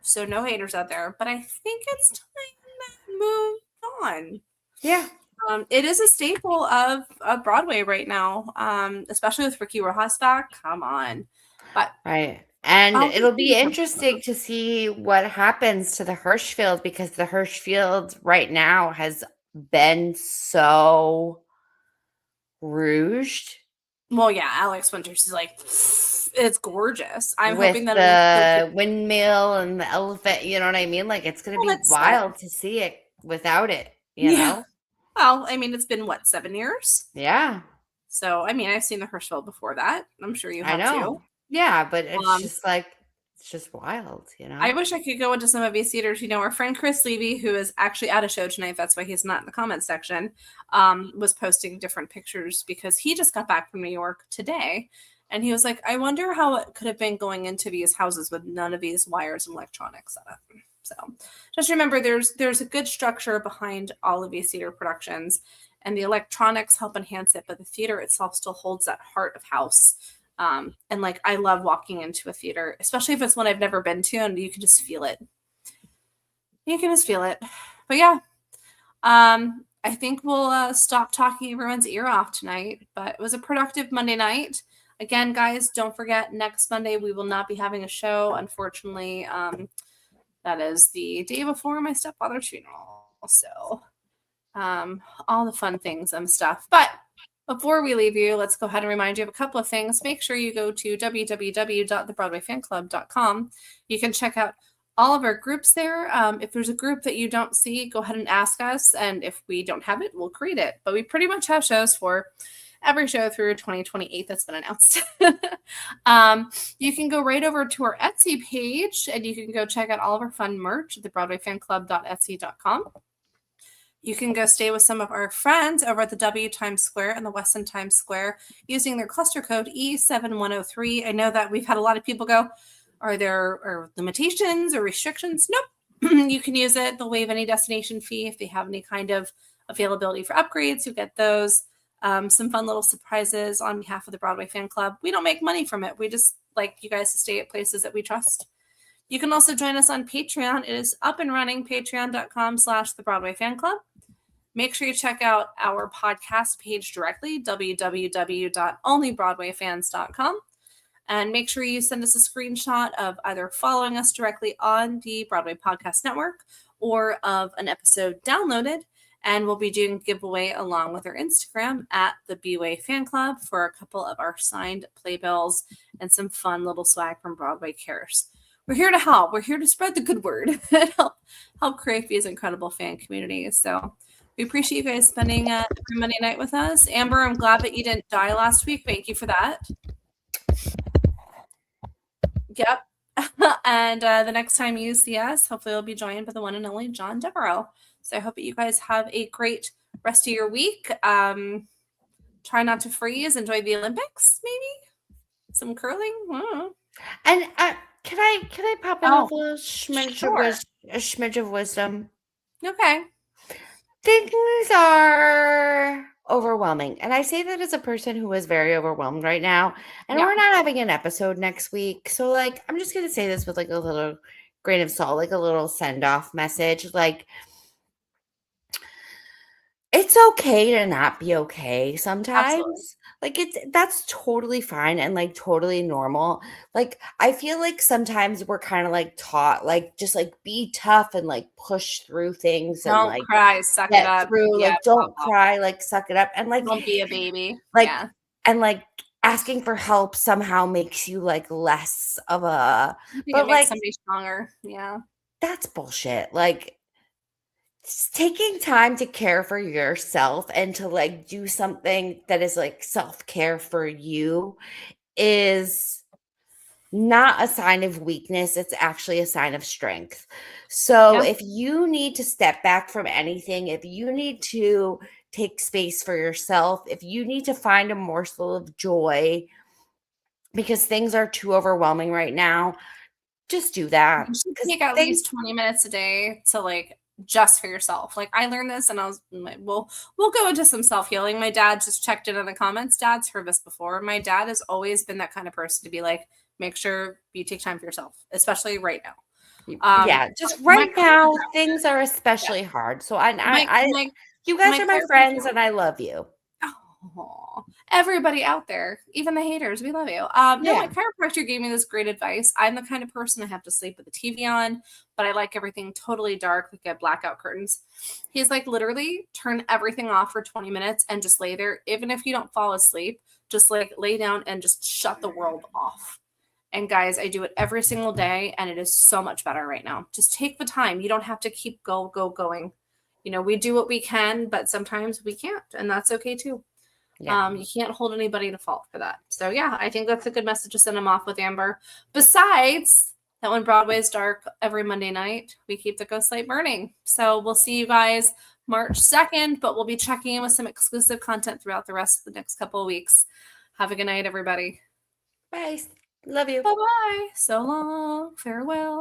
So no haters out there. But I think it's time to move on. Yeah. It is a staple of Broadway right now, especially with Ricky Rojas back. Come on. But right. And it'll be interesting to see what happens to the Hirschfield because the Hirschfield right now has been so rouged. Well, yeah, Alex Winters is like, it's gorgeous. I'm with hoping that the windmill and the elephant, you know what I mean? Like it's going to be wild to see it without it, you know? Well, I mean, it's been what, 7 years? Yeah. So, I mean, I've seen the Hirschfeld before that. I'm sure you I have too. know. Yeah, but it's Um, just like, it's just wild, I wish I could go into some of these theaters. Our friend Chris Levy, who is actually at a show tonight, that's why he's not in the comment section, was posting different pictures because he just got back from New York today. And he was like, I wonder how it could have been going into these houses with none of these wires and electronics set up. So just remember there's a good structure behind all of these theater productions, and the electronics help enhance it, but the theater itself still holds that heart of house. And like I love walking into a theater, especially if it's one I've never been to, and you can just feel it. You can just feel it. But yeah, I think we'll stop talking everyone's ear off tonight. But it was a productive Monday night. Again, guys, don't forget next Monday we will not be having a show. Unfortunately, that is the day before my stepfather's funeral. So all the fun things and stuff. But before we leave you, let's go ahead and remind you of a couple of things. Make sure you go to www.thebroadwayfanclub.com. You can check out all of our groups there. If there's a group that you don't see, go ahead and ask us. And if we don't have it, we'll create it. But we pretty much have shows for every show through 2028 that's been announced. You can go right over to our Etsy page and you can go check out all of our fun merch at thebroadwayfanclub.etsy.com. You can go stay with some of our friends over at the W Times Square and the Weston Times Square using their cluster code E7103. I know that we've had a lot of people go, are there limitations or restrictions? Nope. You can use it. They'll waive any destination fee if they have any kind of availability for upgrades. You get those. Some fun little surprises on behalf of the Broadway Fan Club. We don't make money from it. We just like you guys to stay at places that we trust. You can also join us on Patreon. It is up and running, patreon.com/the Broadway Fan Club. Make sure you check out our podcast page directly, www.onlybroadwayfans.com. And make sure you send us a screenshot of either following us directly on the Broadway Podcast Network or of an episode downloaded. And we'll be doing a giveaway along with our Instagram at the B-Way Fan Club for a couple of our signed playbills and some fun little swag from Broadway Cares. We're here to help. We're here to spread the good word and help create these incredible fan communities. So we appreciate you guys spending every Monday night with us. Amber, I'm glad that you didn't die last week. Thank you for that. Yep. And the next time you see us, hopefully we'll be joined by the one and only John Devereaux. So I hope that you guys have a great rest of your week. Try not to freeze. Enjoy the Olympics, maybe. Some curling. And can I pop in with a little smidge of wisdom? Okay. Things are overwhelming. And I say that as a person who is very overwhelmed right now. And we're not having an episode next week. So, like, I'm just going to say this with, like, a little grain of salt, like a little send-off message. Like, it's okay to not be okay sometimes. Absolutely. Like that's totally fine and like totally normal. Like I feel like sometimes we're kind of like taught like just like be tough and like push through things and Don't like cry, suck it get up. through. Yeah, Like don't cry, like suck it up and like don't be a baby. like Yeah. and like asking for help somehow makes you like less of a I think but it makes like somebody stronger. Yeah. that's bullshit. Like taking time to care for yourself and to like do something that is like self-care for you is not a sign of weakness. It's actually a sign of strength. So if you need to step back from anything, if you need to take space for yourself, if you need to find a morsel of joy because things are too overwhelming right now, just do that. You should take at least 20 minutes a day to like just for yourself. Like I learned this and I was like, we'll go into some self-healing. My dad just checked in the comments. Dad's heard this before. My dad has always been that kind of person to be like, make sure you take time for yourself, especially right now. Just right now, things are especially hard. So you guys are my friends and I love you. Oh, everybody out there, even the haters, we love you. No, my chiropractor gave me this great advice. I'm the kind of person I have to sleep with the TV on, but I like everything totally dark, like get blackout curtains. He's like, literally turn everything off for 20 minutes and just lay there. Even if you don't fall asleep, just like lay down and just shut the world off. And guys, I do it every single day and it is so much better right now. Just take the time. You don't have to keep going. You know, we do what we can, but sometimes we can't, and that's okay too. Yeah. You can't hold anybody to fault for that. So yeah, I think that's a good message to send them off with, Amber. Besides that, when Broadway is dark every Monday night, we keep the ghost light burning. So we'll see you guys March 2nd, but we'll be checking in with some exclusive content throughout the rest of the next couple of weeks. Have a good night, everybody. Bye. Love you. Bye-bye. So long. Farewell.